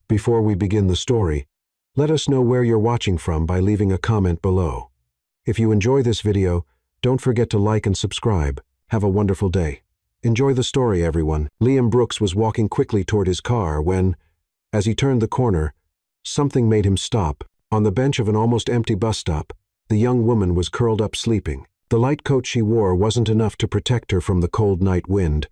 Before we begin the story, let us know where you're watching from by leaving a comment below. If you enjoy this video, don't forget to like and subscribe. Have a wonderful day. Enjoy the story, everyone. Liam Brooks was walking quickly toward his car when, as he turned the corner, something made him stop. On the bench of an almost empty bus stop, the young woman was curled up sleeping. The light coat she wore wasn't enough to protect her from the cold night wind,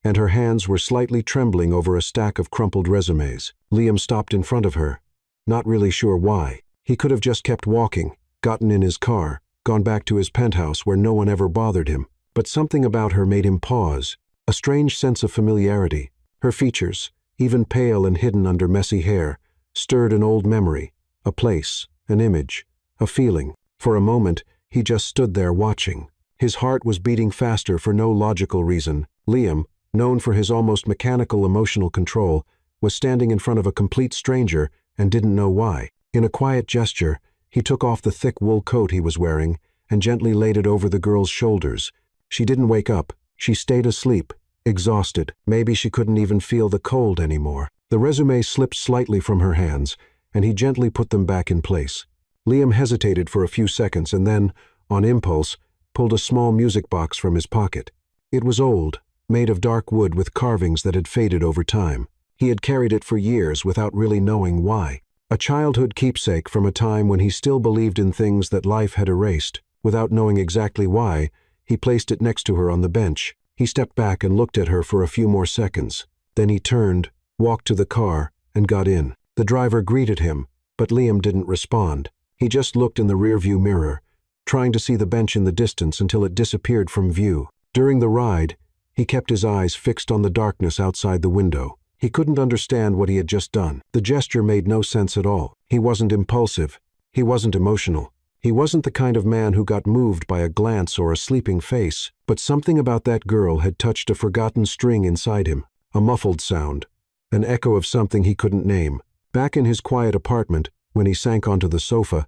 and her hands were slightly trembling over a stack of crumpled resumes. Liam stopped in front of her, not really sure why. He could have just kept walking, gotten in his car, gone back to his penthouse where no one ever bothered him. But something about her made him pause, a strange sense of familiarity. Her features, even pale and hidden under messy hair, stirred an old memory, a place, an image, a feeling. For a moment, he just stood there watching. His heart was beating faster for no logical reason. Liam, known for his almost mechanical emotional control, was standing in front of a complete stranger and didn't know why. In a quiet gesture, he took off the thick wool coat he was wearing and gently laid it over the girl's shoulders. She didn't wake up. She stayed asleep, exhausted. Maybe she couldn't even feel the cold anymore. The resume slipped slightly from her hands, and he gently put them back in place. Liam hesitated for a few seconds and then, on impulse, pulled a small music box from his pocket. It was old, made of dark wood with carvings that had faded over time. He had carried it for years without really knowing why. A childhood keepsake from a time when he still believed in things that life had erased. Without knowing exactly why, he placed it next to her on the bench. He stepped back and looked at her for a few more seconds. Then he turned, walked to the car, and got in. The driver greeted him, but Liam didn't respond. He just looked in the rearview mirror, trying to see the bench in the distance until it disappeared from view. During the ride, he kept his eyes fixed on the darkness outside the window. He couldn't understand what he had just done. The gesture made no sense at all. He wasn't impulsive. He wasn't emotional. He wasn't the kind of man who got moved by a glance or a sleeping face. But something about that girl had touched a forgotten string inside him. A muffled sound. An echo of something he couldn't name. Back in his quiet apartment, when he sank onto the sofa,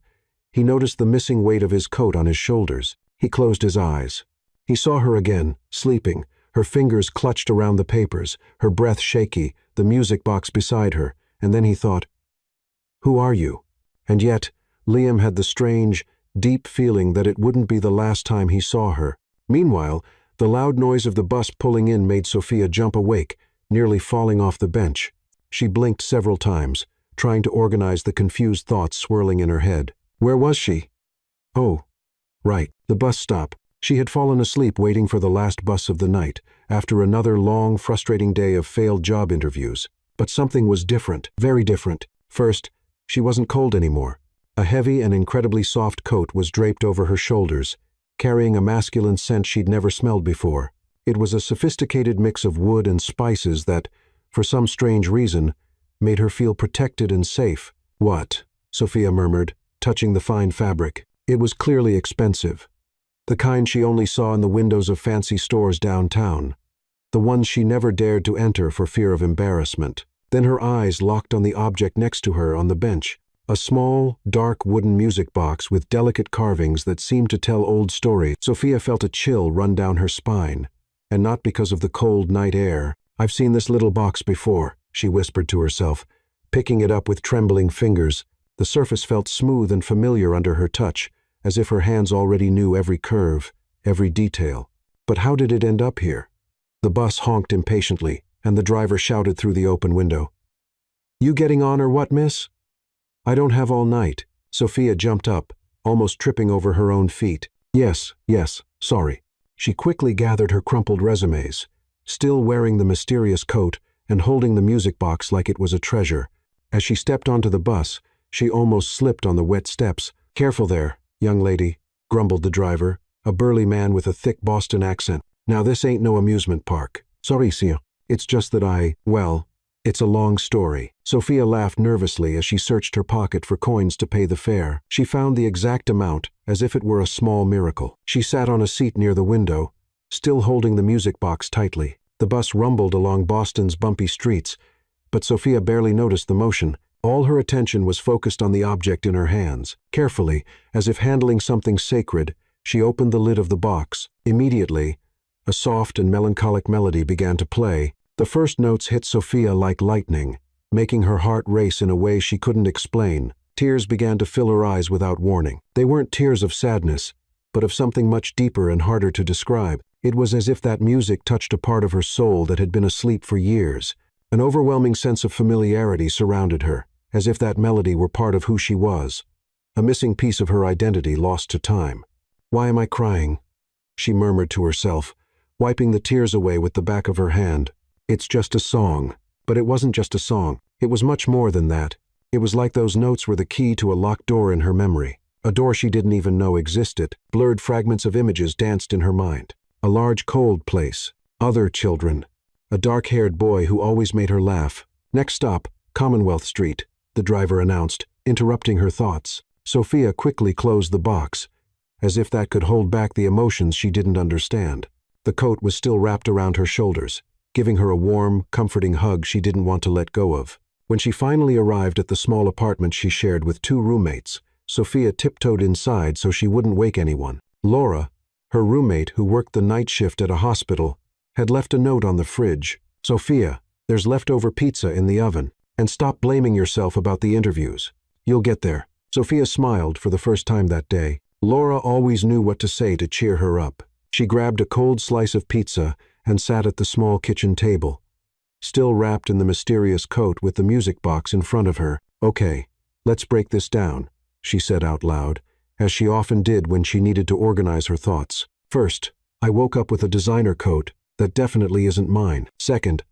he noticed the missing weight of his coat on his shoulders. He closed his eyes. He saw her again, sleeping, her fingers clutched around the papers, her breath shaky, the music box beside her, and then he thought, "Who are you?" And yet, Liam had the strange, deep feeling that it wouldn't be the last time he saw her. Meanwhile, the loud noise of the bus pulling in made Sophia jump awake, nearly falling off the bench. She blinked several times, trying to organize the confused thoughts swirling in her head. Where was she? Oh, right, the bus stop. She had fallen asleep waiting for the last bus of the night, after another long, frustrating day of failed job interviews. But something was different, very different. First, she wasn't cold anymore. A heavy and incredibly soft coat was draped over her shoulders, carrying a masculine scent she'd never smelled before. It was a sophisticated mix of wood and spices that, for some strange reason, made her feel protected and safe. "What?" Sophia murmured, touching the fine fabric. It was clearly expensive. The kind she only saw in the windows of fancy stores downtown. The ones she never dared to enter for fear of embarrassment. Then her eyes locked on the object next to her on the bench. A small, dark wooden music box with delicate carvings that seemed to tell old stories. Sophia felt a chill run down her spine. And not because of the cold night air. "I've seen this little box before," she whispered to herself, picking it up with trembling fingers. The surface felt smooth and familiar under her touch, as if her hands already knew every curve, every detail. But how did it end up here? The bus honked impatiently, and the driver shouted through the open window. "You getting on or what, miss?" "I don't have all night." Sophia jumped up, almost tripping over her own feet. Yes, sorry." She quickly gathered her crumpled resumes, still wearing the mysterious coat and holding the music box like it was a treasure. As she stepped onto the bus, she almost slipped on the wet steps. "Careful there, young lady," grumbled the driver, a burly man with a thick Boston accent. "Now this ain't no amusement park. Sorry, sir. It's just that well, it's a long story." Sophia laughed nervously as she searched her pocket for coins to pay the fare. She found the exact amount, as if it were a small miracle. She sat on a seat near the window, still holding the music box tightly. The bus rumbled along Boston's bumpy streets, but Sophia barely noticed the motion. All her attention was focused on the object in her hands. Carefully, as if handling something sacred, she opened the lid of the box. Immediately, a soft and melancholic melody began to play. The first notes hit Sophia like lightning, making her heart race in a way she couldn't explain. Tears began to fill her eyes without warning. They weren't tears of sadness, but of something much deeper and harder to describe. It was as if that music touched a part of her soul that had been asleep for years. An overwhelming sense of familiarity surrounded her, as if that melody were part of who she was, a missing piece of her identity lost to time. "Why am I crying?" she murmured to herself, wiping the tears away with the back of her hand. "It's just a song." But it wasn't just a song. It was much more than that. It was like those notes were the key to a locked door in her memory, a door she didn't even know existed. Blurred fragments of images danced in her mind. A large cold place, other children, a dark-haired boy who always made her laugh. "Next stop, Commonwealth Street," the driver announced, interrupting her thoughts. Sophia quickly closed the box, as if that could hold back the emotions she didn't understand. The coat was still wrapped around her shoulders, giving her a warm, comforting hug she didn't want to let go of. When she finally arrived at the small apartment she shared with 2 roommates, Sophia tiptoed inside so she wouldn't wake anyone. Laura, her roommate who worked the night shift at a hospital, had left a note on the fridge. "Sophia, there's leftover pizza in the oven. And stop blaming yourself about the interviews. You'll get there." Sophia smiled for the first time that day. Laura always knew what to say to cheer her up. She grabbed a cold slice of pizza and sat at the small kitchen table, still wrapped in the mysterious coat with the music box in front of her. "Okay, let's break this down," she said out loud, as she often did when she needed to organize her thoughts. "First, I woke up with a designer coat that definitely isn't mine. Second,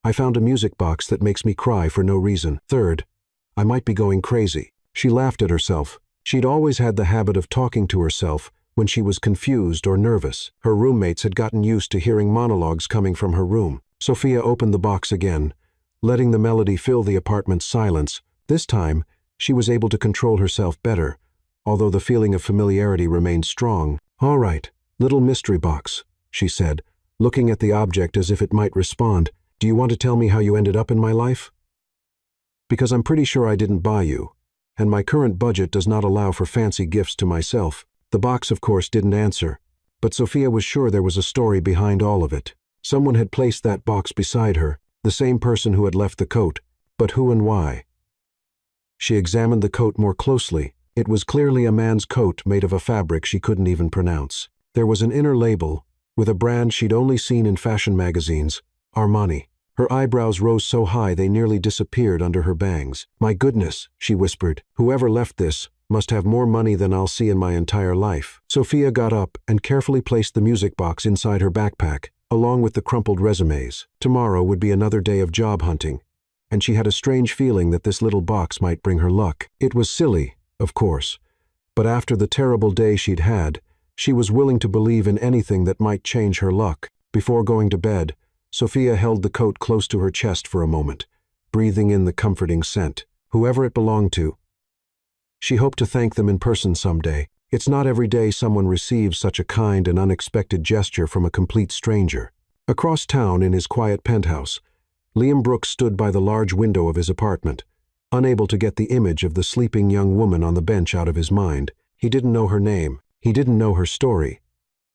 I found a music box that makes me cry for no reason. Third, I might be going crazy." She laughed at herself. She'd always had the habit of talking to herself when she was confused or nervous. Her roommates had gotten used to hearing monologues coming from her room. Sophia opened the box again, letting the melody fill the apartment's silence. This time, she was able to control herself better, although the feeling of familiarity remained strong. "All right, little mystery box," she said, looking at the object as if it might respond. "Do you want to tell me how you ended up in my life? Because I'm pretty sure I didn't buy you, and my current budget does not allow for fancy gifts to myself." The box, of course, didn't answer, but Sophia was sure there was a story behind all of it. Someone had placed that box beside her, the same person who had left the coat, but who and why? She examined the coat more closely. It was clearly a man's coat made of a fabric she couldn't even pronounce. There was an inner label, with a brand she'd only seen in fashion magazines, Armani. Her eyebrows rose so high they nearly disappeared under her bangs. "My goodness," she whispered, "whoever left this must have more money than I'll see in my entire life." Sophia got up and carefully placed the music box inside her backpack, along with the crumpled resumes. Tomorrow would be another day of job hunting, and she had a strange feeling that this little box might bring her luck. It was silly, of course, but after the terrible day she'd had, she was willing to believe in anything that might change her luck. Before going to bed, Sophia held the coat close to her chest for a moment, breathing in the comforting scent. Whoever it belonged to, she hoped to thank them in person someday. It's not every day someone receives such a kind and unexpected gesture from a complete stranger. Across town in his quiet penthouse, Liam Brooks stood by the large window of his apartment, unable to get the image of the sleeping young woman on the bench out of his mind. He didn't know her name. He didn't know her story.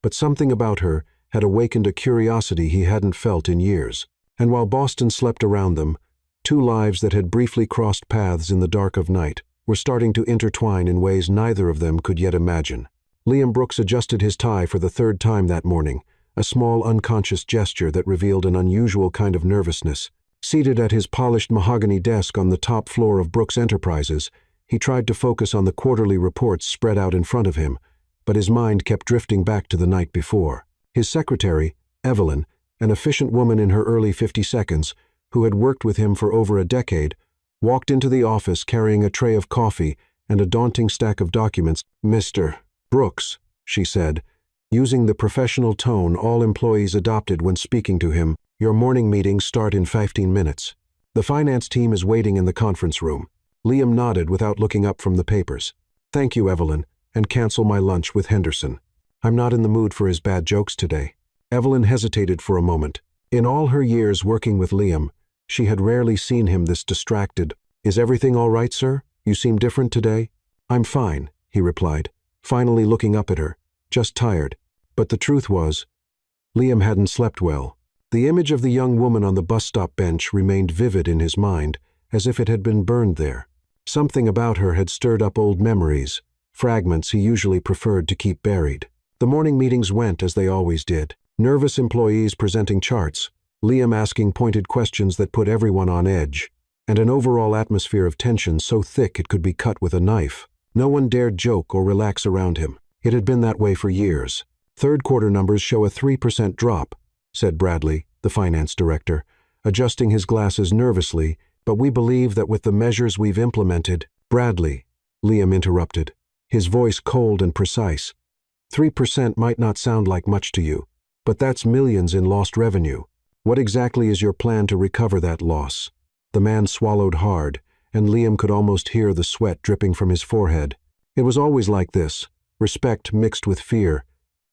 But something about her had awakened a curiosity he hadn't felt in years. And while Boston slept around them, 2 lives that had briefly crossed paths in the dark of night were starting to intertwine in ways neither of them could yet imagine. Liam Brooks adjusted his tie for the 3rd time that morning, a small unconscious gesture that revealed an unusual kind of nervousness. Seated at his polished mahogany desk on the top floor of Brooks Enterprises, he tried to focus on the quarterly reports spread out in front of him, but his mind kept drifting back to the night before. His secretary, Evelyn, an efficient woman in her early 52nds, who had worked with him for over a decade, walked into the office carrying a tray of coffee and a daunting stack of documents. "Mr. Brooks," she said, using the professional tone all employees adopted when speaking to him, "your morning meetings start in 15 minutes. The finance team is waiting in the conference room." Liam nodded without looking up from the papers. "Thank you, Evelyn, and cancel my lunch with Henderson. I'm not in the mood for his bad jokes today." Evelyn hesitated for a moment. In all her years working with Liam, she had rarely seen him this distracted. "Is everything all right, sir? You seem different today." "I'm fine," he replied, finally looking up at her, "just tired." But the truth was, Liam hadn't slept well. The image of the young woman on the bus stop bench remained vivid in his mind, as if it had been burned there. Something about her had stirred up old memories, fragments he usually preferred to keep buried. The morning meetings went as they always did. Nervous employees presenting charts, Liam asking pointed questions that put everyone on edge, and an overall atmosphere of tension so thick it could be cut with a knife. No one dared joke or relax around him. It had been that way for years. Third quarter numbers show a 3% drop, said Bradley, the finance director, adjusting his glasses nervously, but we believe that with the measures we've implemented— Bradley, Liam interrupted, his voice cold and precise. 3% might not sound like much to you, but that's millions in lost revenue. What exactly is your plan to recover that loss? The man swallowed hard, and Liam could almost hear the sweat dripping from his forehead. It was always like this, respect mixed with fear,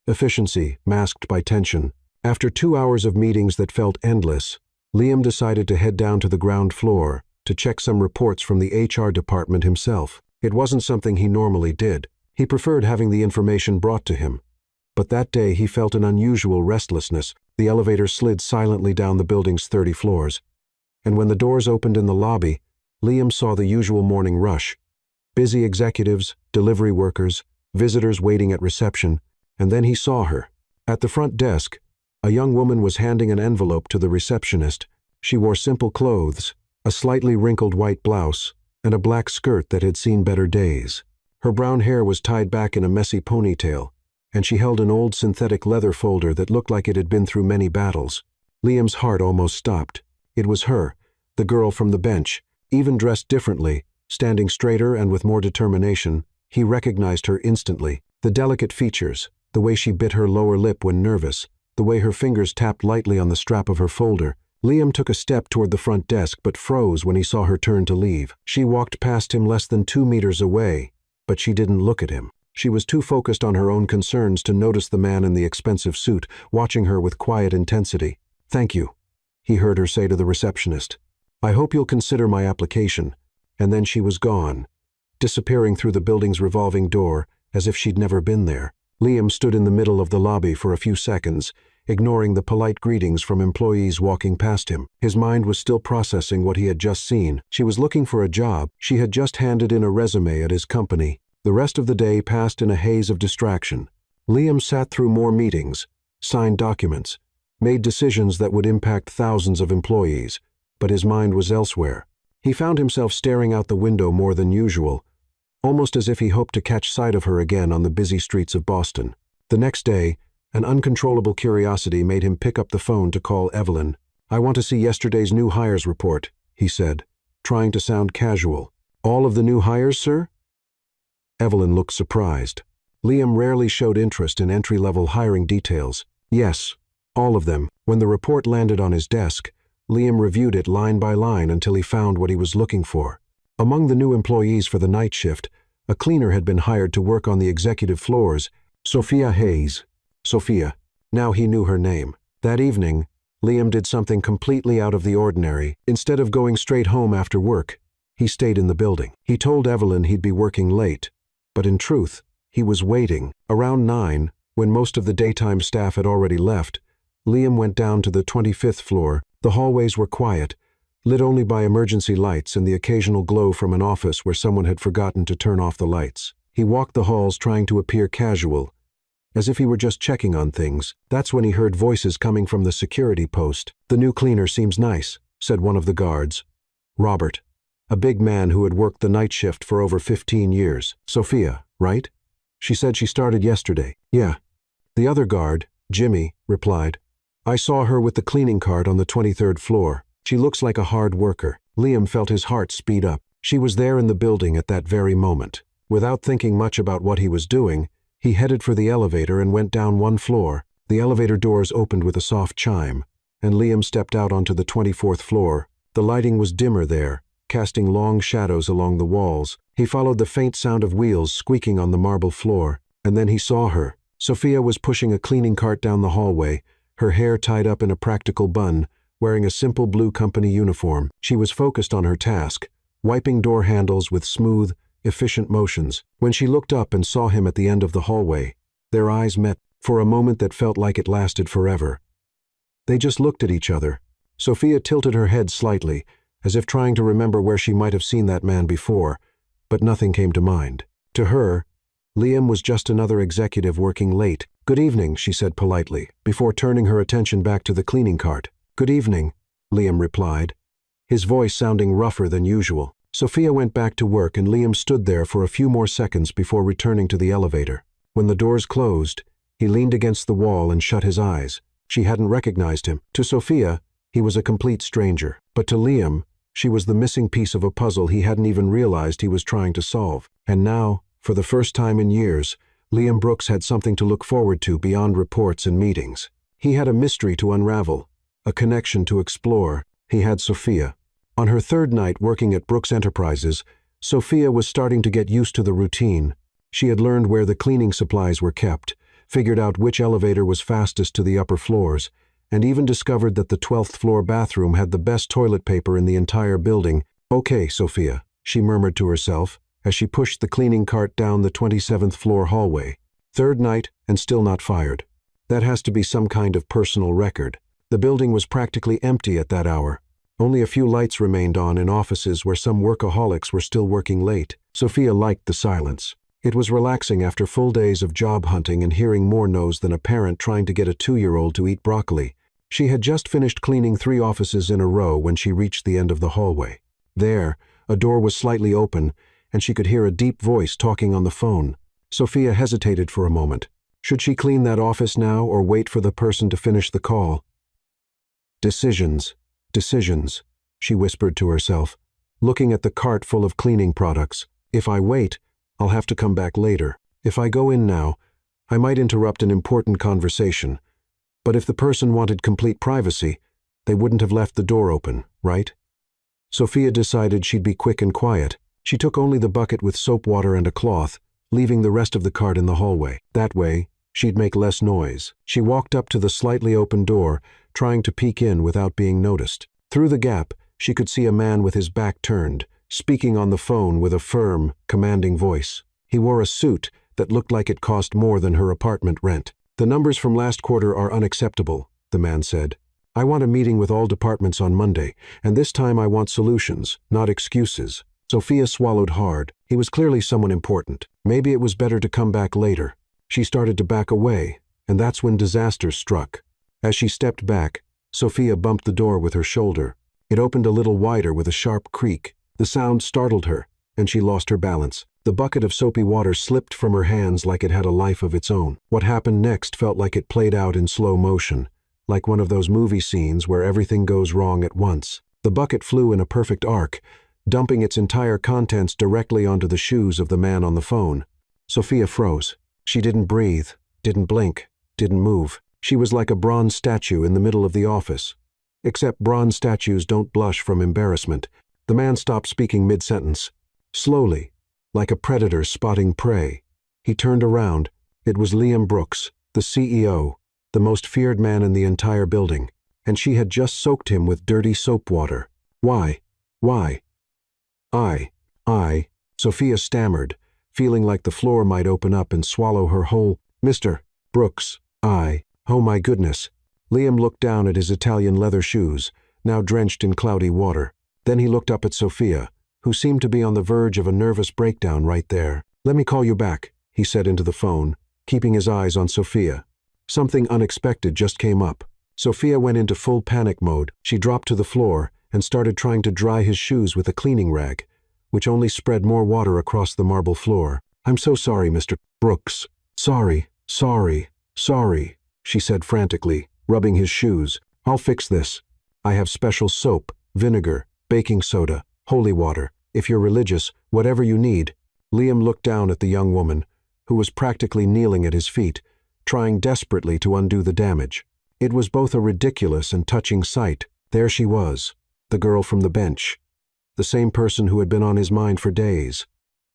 efficiency masked by tension. After 2 hours of meetings that felt endless, Liam decided to head down to the ground floor to check some reports from the HR department himself. It wasn't something he normally did. He preferred having the information brought to him. But that day he felt an unusual restlessness. The elevator slid silently down the building's 30 floors. And when the doors opened in the lobby, Liam saw the usual morning rush. Busy executives, delivery workers, visitors waiting at reception, and then he saw her. At the front desk, a young woman was handing an envelope to the receptionist. She wore simple clothes, a slightly wrinkled white blouse, and a black skirt that had seen better days. Her brown hair was tied back in a messy ponytail, and she held an old synthetic leather folder that looked like it had been through many battles. Liam's heart almost stopped. It was her, the girl from the bench, even dressed differently, standing straighter and with more determination. He recognized her instantly. The delicate features, the way she bit her lower lip when nervous, the way her fingers tapped lightly on the strap of her folder. Liam took a step toward the front desk but froze when he saw her turn to leave. She walked past him less than 2 meters away, but she didn't look at him. She was too focused on her own concerns to notice the man in the expensive suit, watching her with quiet intensity. "Thank you," he heard her say to the receptionist. "I hope you'll consider my application." And then she was gone, disappearing through the building's revolving door as if she'd never been there. Liam stood in the middle of the lobby for a few seconds, ignoring the polite greetings from employees walking past him. His mind was still processing what he had just seen. She was looking for a job. She had just handed in a resume at his company. The rest of the day passed in a haze of distraction. Liam sat through more meetings, signed documents, made decisions that would impact thousands of employees, but his mind was elsewhere. He found himself staring out the window more than usual, almost as if he hoped to catch sight of her again on the busy streets of Boston. The next day, an uncontrollable curiosity made him pick up the phone to call Evelyn. "I want to see yesterday's new hires report," he said, trying to sound casual. "All of the new hires, sir?" Evelyn looked surprised. Liam rarely showed interest in entry-level hiring details. "Yes, all of them." When the report landed on his desk, Liam reviewed it line by line until he found what he was looking for. Among the new employees for the night shift, a cleaner had been hired to work on the executive floors, Sophia Hayes. Sophia. Now he knew her name. That evening, Liam did something completely out of the ordinary. Instead of going straight home after work, he stayed in the building. He told Evelyn he'd be working late, but in truth, he was waiting. Around 9, when most of the daytime staff had already left, Liam went down to the 25th floor. The hallways were quiet, lit only by emergency lights and the occasional glow from an office where someone had forgotten to turn off the lights. He walked the halls trying to appear casual, as if he were just checking on things. That's when he heard voices coming from the security post. "The new cleaner seems nice," said one of the guards. Robert, a big man who had worked the night shift for over 15 years. "Sophia, right? She said she started yesterday." "Yeah." The other guard, Jimmy, replied. "I saw her with the cleaning cart on the 23rd floor. She looks like a hard worker." Liam felt his heart speed up. She was there in the building at that very moment. Without thinking much about what he was doing, he headed for the elevator and went down 1 floor. The elevator doors opened with a soft chime, and Liam stepped out onto the 24th floor. The lighting was dimmer there, casting long shadows along the walls. He followed the faint sound of wheels squeaking on the marble floor, and then he saw her. Sophia was pushing a cleaning cart down the hallway, her hair tied up in a practical bun, wearing a simple blue company uniform. She was focused on her task, wiping door handles with smooth, efficient motions. When she looked up and saw him at the end of the hallway, their eyes met for a moment that felt like it lasted forever. They just looked at each other. Sophia tilted her head slightly, as if trying to remember where she might have seen that man before, but nothing came to mind. To her, Liam was just another executive working late. "Good evening," she said politely, before turning her attention back to the cleaning cart. "Good evening," Liam replied, his voice sounding rougher than usual. Sophia went back to work and Liam stood there for a few more seconds before returning to the elevator. When the doors closed, he leaned against the wall and shut his eyes. She hadn't recognized him. To Sophia, he was a complete stranger. But to Liam, she was the missing piece of a puzzle he hadn't even realized he was trying to solve. And now, for the first time in years, Liam Brooks had something to look forward to beyond reports and meetings. He had a mystery to unravel, a connection to explore. He had Sophia. On her third night working at Brooks Enterprises, Sophia was starting to get used to the routine. She had learned where the cleaning supplies were kept, figured out which elevator was fastest to the upper floors, and even discovered that the 12th floor bathroom had the best toilet paper in the entire building. "Okay, Sophia," she murmured to herself as she pushed the cleaning cart down the 27th floor hallway. Third night and still not fired. That has to be some kind of personal record. The building was practically empty at that hour. Only a few lights remained on in offices where some workaholics were still working late. Sophia liked the silence. It was relaxing after full days of job hunting and hearing more no's than a parent trying to get a 2-year-old to eat broccoli. She had just finished cleaning 3 offices in a row when she reached the end of the hallway. There, a door was slightly open, and she could hear a deep voice talking on the phone. Sophia hesitated for a moment. Should she clean that office now or wait for the person to finish the call? Decisions, she whispered to herself, looking at the cart full of cleaning products. If I wait, I'll have to come back later. If I go in now, I might interrupt an important conversation. But if the person wanted complete privacy, they wouldn't have left the door open, right? Sophia decided she'd be quick and quiet. She took only the bucket with soap water and a cloth, leaving the rest of the cart in the hallway. That way, she'd make less noise. She walked up to the slightly open door, trying to peek in without being noticed. Through the gap, she could see a man with his back turned, speaking on the phone with a firm, commanding voice. He wore a suit that looked like it cost more than her apartment rent. "The numbers from last quarter are unacceptable," the man said. "I want a meeting with all departments on Monday, and this time I want solutions, not excuses." Sophia swallowed hard. He was clearly someone important. Maybe it was better to come back later. She started to back away, and that's when disaster struck. As she stepped back, Sophia bumped the door with her shoulder. It opened a little wider with a sharp creak. The sound startled her, and she lost her balance. The bucket of soapy water slipped from her hands like it had a life of its own. What happened next felt like it played out in slow motion, like one of those movie scenes where everything goes wrong at once. The bucket flew in a perfect arc, dumping its entire contents directly onto the shoes of the man on the phone. Sophia froze. She didn't breathe, didn't blink, didn't move. She was like a bronze statue in the middle of the office. Except bronze statues don't blush from embarrassment. The man stopped speaking mid-sentence. Slowly, like a predator spotting prey, he turned around. It was Liam Brooks, the CEO, the most feared man in the entire building, and she had just soaked him with dirty soap water. Why? Sophia stammered, feeling like the floor might open up and swallow her whole. "Mr. Brooks, oh my goodness." Liam looked down at his Italian leather shoes, now drenched in cloudy water. Then he looked up at Sophia, who seemed to be on the verge of a nervous breakdown right there. "Let me call you back," he said into the phone, keeping his eyes on Sophia. Something unexpected just came up. Sophia went into full panic mode. She dropped to the floor and started trying to dry his shoes with a cleaning rag, which only spread more water across the marble floor. "I'm so sorry, Mr. Brooks. Sorry, she said frantically, rubbing his shoes. "I'll fix this. I have special soap, vinegar, baking soda, holy water. If you're religious, whatever you need." Liam looked down at the young woman, who was practically kneeling at his feet, trying desperately to undo the damage. It was both a ridiculous and touching sight. There she was, the girl from the bench, the same person who had been on his mind for days,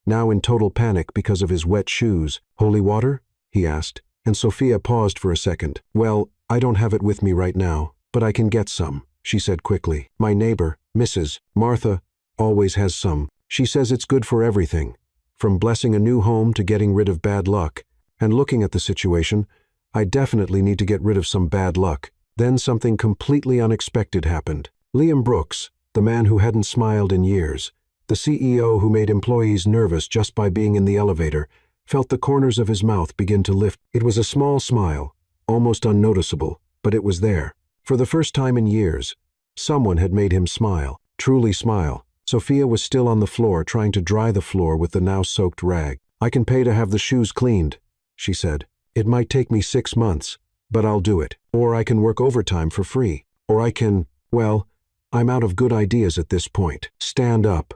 now in total panic because of his wet shoes. "Holy water?" he asked, and Sophia paused for a second. "Well, I don't have it with me right now, but I can get some," she said quickly. "My neighbor, Mrs. Martha, always has some. She says it's good for everything, from blessing a new home to getting rid of bad luck. And looking at the situation, I definitely need to get rid of some bad luck." Then something completely unexpected happened. Liam Brooks, the man who hadn't smiled in years, the CEO who made employees nervous just by being in the elevator, felt the corners of his mouth begin to lift. It was a small smile, almost unnoticeable, but it was there. For the first time in years, someone had made him smile, truly smile. Sophia was still on the floor trying to dry the floor with the now soaked rag. "I can pay to have the shoes cleaned," she said. "It might take me 6 months, but I'll do it. Or I can work overtime for free. Or I can, well, I'm out of good ideas at this point." "Stand up,"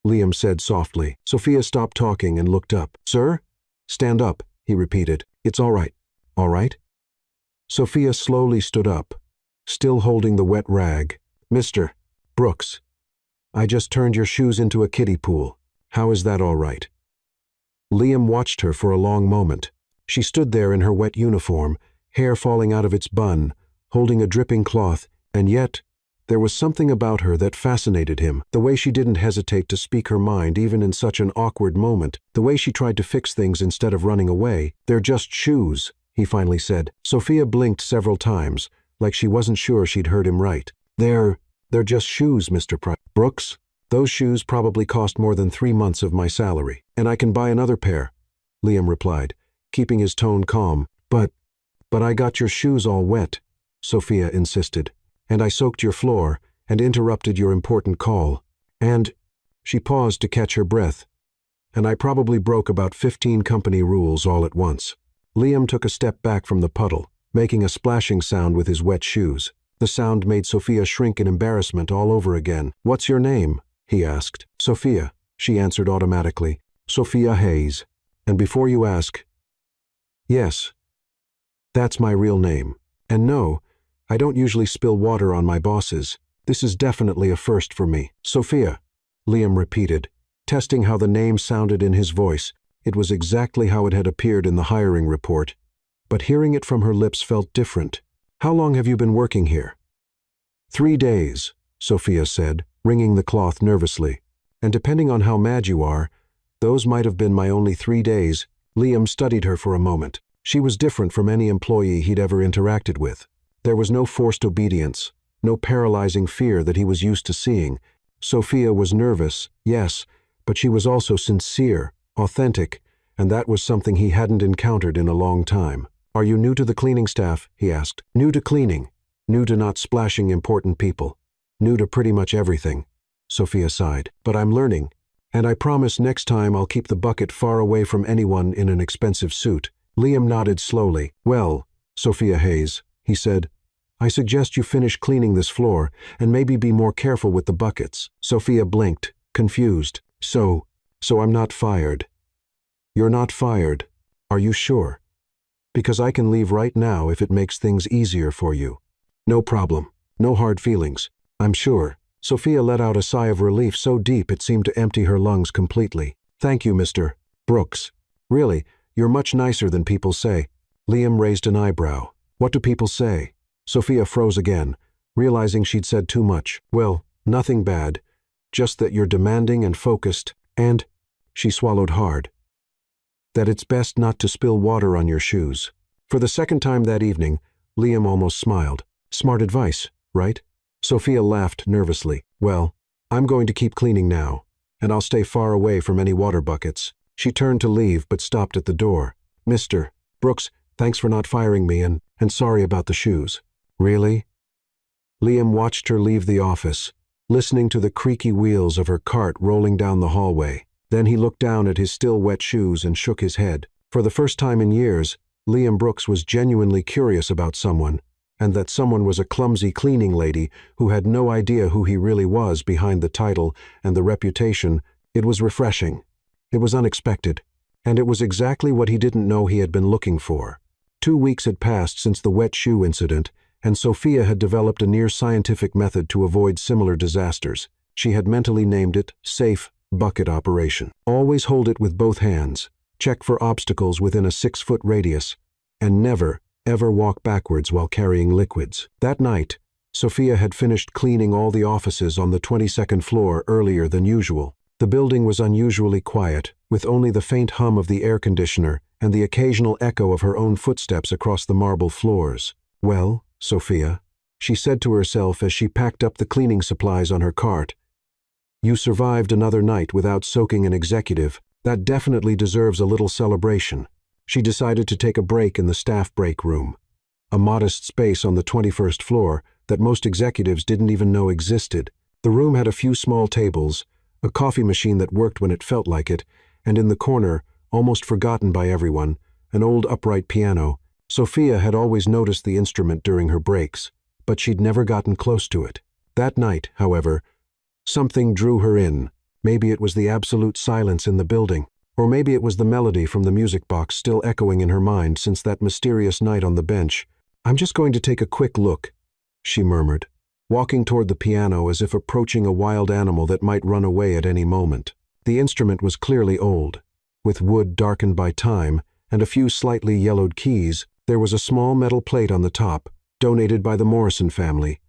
Liam said softly. Sophia stopped talking and looked up. "Sir?" "Stand up," he repeated. "It's all right." "All right?" Sophia slowly stood up, still holding the wet rag. "Mr. Brooks, I just turned your shoes into a kiddie pool. How is that all right?" Liam watched her for a long moment. She stood there in her wet uniform, hair falling out of its bun, holding a dripping cloth, and yet there was something about her that fascinated him. The way she didn't hesitate to speak her mind even in such an awkward moment, the way she tried to fix things instead of running away. "They're just shoes," he finally said. Sophia blinked several times, like she wasn't sure she'd heard him right. They're just shoes, Mr. Brooks. Those shoes probably cost more than 3 months of my salary. And I can buy another pair," Liam replied, keeping his tone calm. But I got your shoes all wet," Sophia insisted. "And I soaked your floor and interrupted your important call. And," she paused to catch her breath, "and I probably broke about 15 company rules all at once." Liam took a step back from the puddle, making a splashing sound with his wet shoes. The sound made Sophia shrink in embarrassment all over again. "What's your name?" he asked. "Sophia," she answered automatically. "Sophia Hayes. And before you ask, yes, that's my real name. And no, I don't usually spill water on my bosses. This is definitely a first for me." "Sophia," Liam repeated, testing how the name sounded in his voice. It was exactly how it had appeared in the hiring report, but hearing it from her lips felt different. "How long have you been working here?" 3 days, Sophia said, wringing the cloth nervously. "And depending on how mad you are, those might have been my only 3 days." Liam studied her for a moment. She was different from any employee he'd ever interacted with. There was no forced obedience, no paralyzing fear that he was used to seeing. Sophia was nervous, yes, but she was also sincere, authentic, and that was something he hadn't encountered in a long time. "Are you new to the cleaning staff?" he asked. "New to cleaning, new to not splashing important people, new to pretty much everything," Sophia sighed. "But I'm learning, and I promise next time I'll keep the bucket far away from anyone in an expensive suit." Liam nodded slowly. "Well, Sophia Hayes," he said, "I suggest you finish cleaning this floor and maybe be more careful with the buckets." Sophia blinked, confused. So I'm not fired." "You're not fired. Are you sure? Because I can leave right now if it makes things easier for you." "No problem. No hard feelings. I'm sure." Sophia let out a sigh of relief so deep it seemed to empty her lungs completely. "Thank you, Mr. Brooks. Really, you're much nicer than people say." Liam raised an eyebrow. "What do people say?" Sophia froze again, realizing she'd said too much. "Well, nothing bad. Just that you're demanding and focused, and," she swallowed hard, "that it's best not to spill water on your shoes." For the second time that evening, Liam almost smiled. "Smart advice, right?" Sophia laughed nervously. "Well, I'm going to keep cleaning now, and I'll stay far away from any water buckets." She turned to leave but stopped at the door. "Mr. Brooks, thanks for not firing me and sorry about the shoes." "Really?" Liam watched her leave the office, listening to the creaky wheels of her cart rolling down the hallway. Then he looked down at his still wet shoes and shook his head. For the first time in years, Liam Brooks was genuinely curious about someone, and that someone was a clumsy cleaning lady who had no idea who he really was behind the title and the reputation. It was refreshing. It was unexpected. And it was exactly what he didn't know he had been looking for. 2 weeks had passed since the wet shoe incident, and Sophia had developed a near-scientific method to avoid similar disasters. She had mentally named it Safe Bucket Operation. Always hold it with both hands, check for obstacles within a 6-foot radius, and never, ever walk backwards while carrying liquids. That night, Sophia had finished cleaning all the offices on the 22nd floor earlier than usual. The building was unusually quiet, with only the faint hum of the air conditioner and the occasional echo of her own footsteps across the marble floors. "Well, Sophia?" she said to herself as she packed up the cleaning supplies on her cart. You survived another night without soaking an executive. That definitely deserves a little celebration. She decided to take a break in the staff break room, a modest space on the 21st floor that most executives didn't even know existed. The room had a few small tables, a coffee machine that worked when it felt like it, and in the corner, almost forgotten by everyone, an old upright piano. Sophia had always noticed the instrument during her breaks, but she'd never gotten close to it. That night, however, something drew her in. Maybe it was the absolute silence in the building, or maybe it was the melody from the music box still echoing in her mind since that mysterious night on the bench. I'm just going to take a quick look, she murmured, walking toward the piano as if approaching a wild animal that might run away at any moment. The instrument was clearly old, with wood darkened by time and a few slightly yellowed keys. There was a small metal plate on the top, donated by the Morrison family.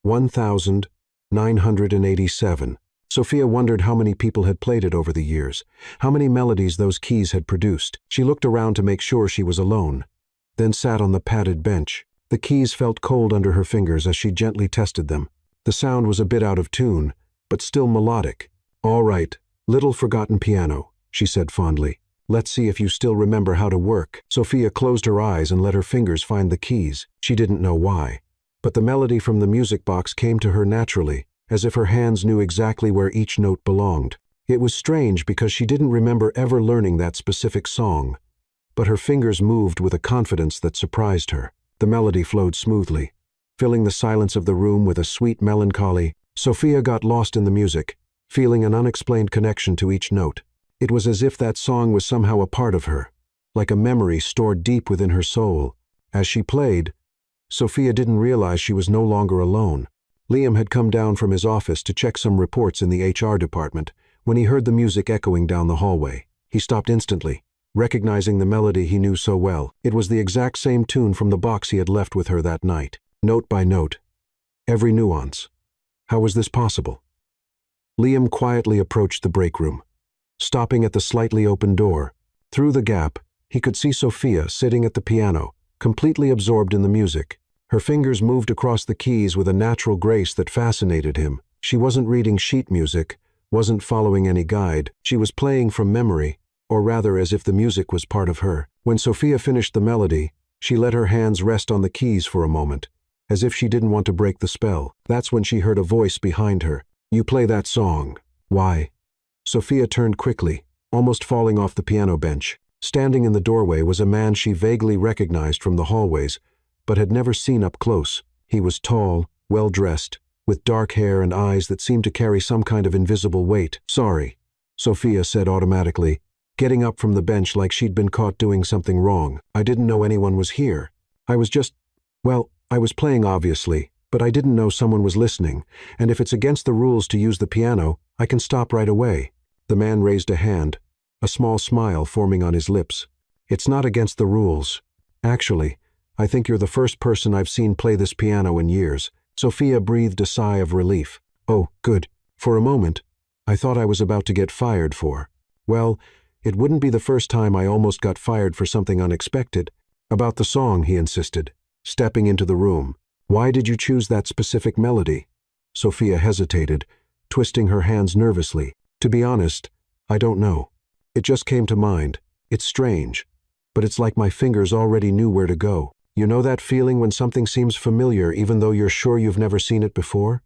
1,987. Sophia wondered how many people had played it over the years, how many melodies those keys had produced. She looked around to make sure she was alone, then sat on the padded bench. The keys felt cold under her fingers as she gently tested them. The sound was a bit out of tune, but still melodic. All right, little forgotten piano, she said fondly. Let's see if you still remember how to work. Sophia closed her eyes and let her fingers find the keys. She didn't know why, but the melody from the music box came to her naturally, as if her hands knew exactly where each note belonged. It was strange because she didn't remember ever learning that specific song, but her fingers moved with a confidence that surprised her. The melody flowed smoothly, filling the silence of the room with a sweet melancholy. Sophia got lost in the music, feeling an unexplained connection to each note. It was as if that song was somehow a part of her, like a memory stored deep within her soul. As she played, Sophia didn't realize she was no longer alone. Liam had come down from his office to check some reports in the HR department when he heard the music echoing down the hallway. He stopped instantly, recognizing the melody he knew so well. It was the exact same tune from the box he had left with her that night, note by note, every nuance. How was this possible? Liam quietly approached the break room, stopping at the slightly open door. Through the gap, he could see Sophia sitting at the piano, completely absorbed in the music. Her fingers moved across the keys with a natural grace that fascinated him. She wasn't reading sheet music, wasn't following any guide. She was playing from memory, or rather as if the music was part of her. When Sophia finished the melody, she let her hands rest on the keys for a moment, as if she didn't want to break the spell. That's when she heard a voice behind her. You play that song. Why? Sophia turned quickly, almost falling off the piano bench. Standing in the doorway was a man she vaguely recognized from the hallways, but had never seen up close. He was tall, well-dressed, with dark hair and eyes that seemed to carry some kind of invisible weight. Sorry, Sophia said automatically, getting up from the bench like she'd been caught doing something wrong. I didn't know anyone was here. I was playing obviously, but I didn't know someone was listening, and if it's against the rules to use the piano, I can stop right away. The man raised a hand, a small smile forming on his lips. It's not against the rules. Actually, I think you're the first person I've seen play this piano in years. Sophia breathed a sigh of relief. Oh, good. For a moment, I thought I was about to get fired for. Well, it wouldn't be the first time I almost got fired for something unexpected. About the song, he insisted, stepping into the room. Why did you choose that specific melody? Sophia hesitated, twisting her hands nervously. To be honest, I don't know. It just came to mind. It's strange, but it's like my fingers already knew where to go. You know that feeling when something seems familiar even though you're sure you've never seen it before?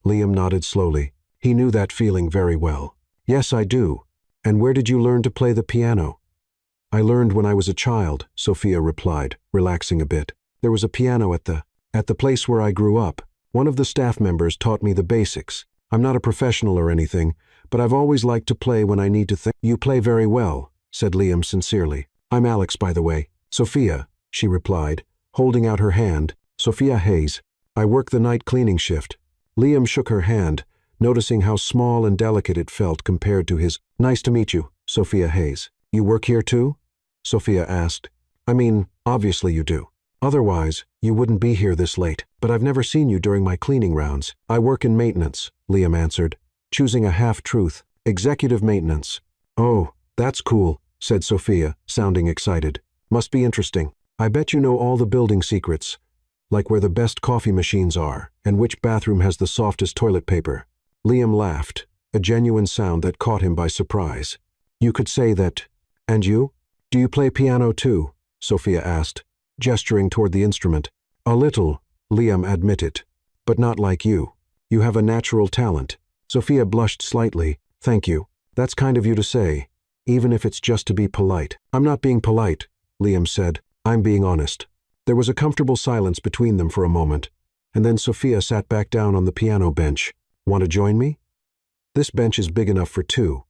Liam nodded slowly. He knew that feeling very well. Yes, I do. And where did you learn to play the piano? I learned when I was a child, Sophia replied, relaxing a bit. There was a piano at the place where I grew up. One of the staff members taught me the basics. I'm not a professional or anything, but I've always liked to play when I need to think. You play very well, said Liam sincerely. I'm Alex, by the way. Sophia, she replied, holding out her hand. Sophia Hayes. I work the night cleaning shift. Liam shook her hand, noticing how small and delicate it felt compared to his. Nice to meet you, Sophia Hayes. You work here too? Sophia asked. I mean, obviously you do. Otherwise, you wouldn't be here this late. But I've never seen you during my cleaning rounds. I work in maintenance, Liam answered, choosing a half-truth. Executive maintenance. Oh, that's cool, said Sophia, sounding excited. Must be interesting. I bet you know all the building secrets. Like where the best coffee machines are, and which bathroom has the softest toilet paper. Liam laughed, a genuine sound that caught him by surprise. You could say that. And you? Do you play piano too? Sophia asked, gesturing toward the instrument. A little, Liam admitted. But not like you. You have a natural talent. Sophia blushed slightly. Thank you. That's kind of you to say, even if it's just to be polite. I'm not being polite, Liam said. I'm being honest. There was a comfortable silence between them for a moment, and then Sophia sat back down on the piano bench. Want to join me? This bench is big enough for two,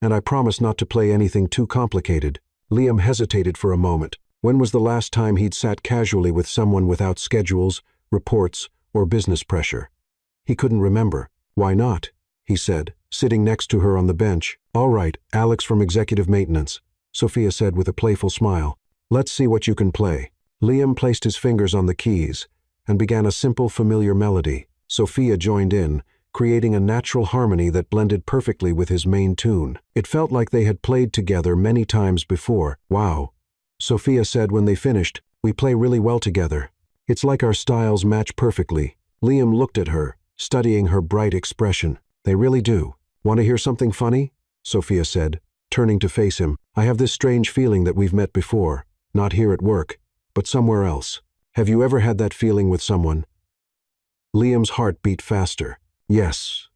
and I promise not to play anything too complicated. Liam hesitated for a moment. When was the last time he'd sat casually with someone without schedules, reports, or business pressure? He couldn't remember. Why not? He said, sitting next to her on the bench. All right, Alex from Executive Maintenance, Sophia said with a playful smile. Let's see what you can play. Liam placed his fingers on the keys and began a simple, familiar melody. Sophia joined in, creating a natural harmony that blended perfectly with his main tune. It felt like they had played together many times before. Wow, Sophia said when they finished. We play really well together. It's like our styles match perfectly. Liam looked at her, studying her bright expression. They really do. Want to hear something funny? Sophia said, turning to face him. I have this strange feeling that we've met before, not here at work, but somewhere else. Have you ever had that feeling with someone? Liam's heart beat faster. Yes,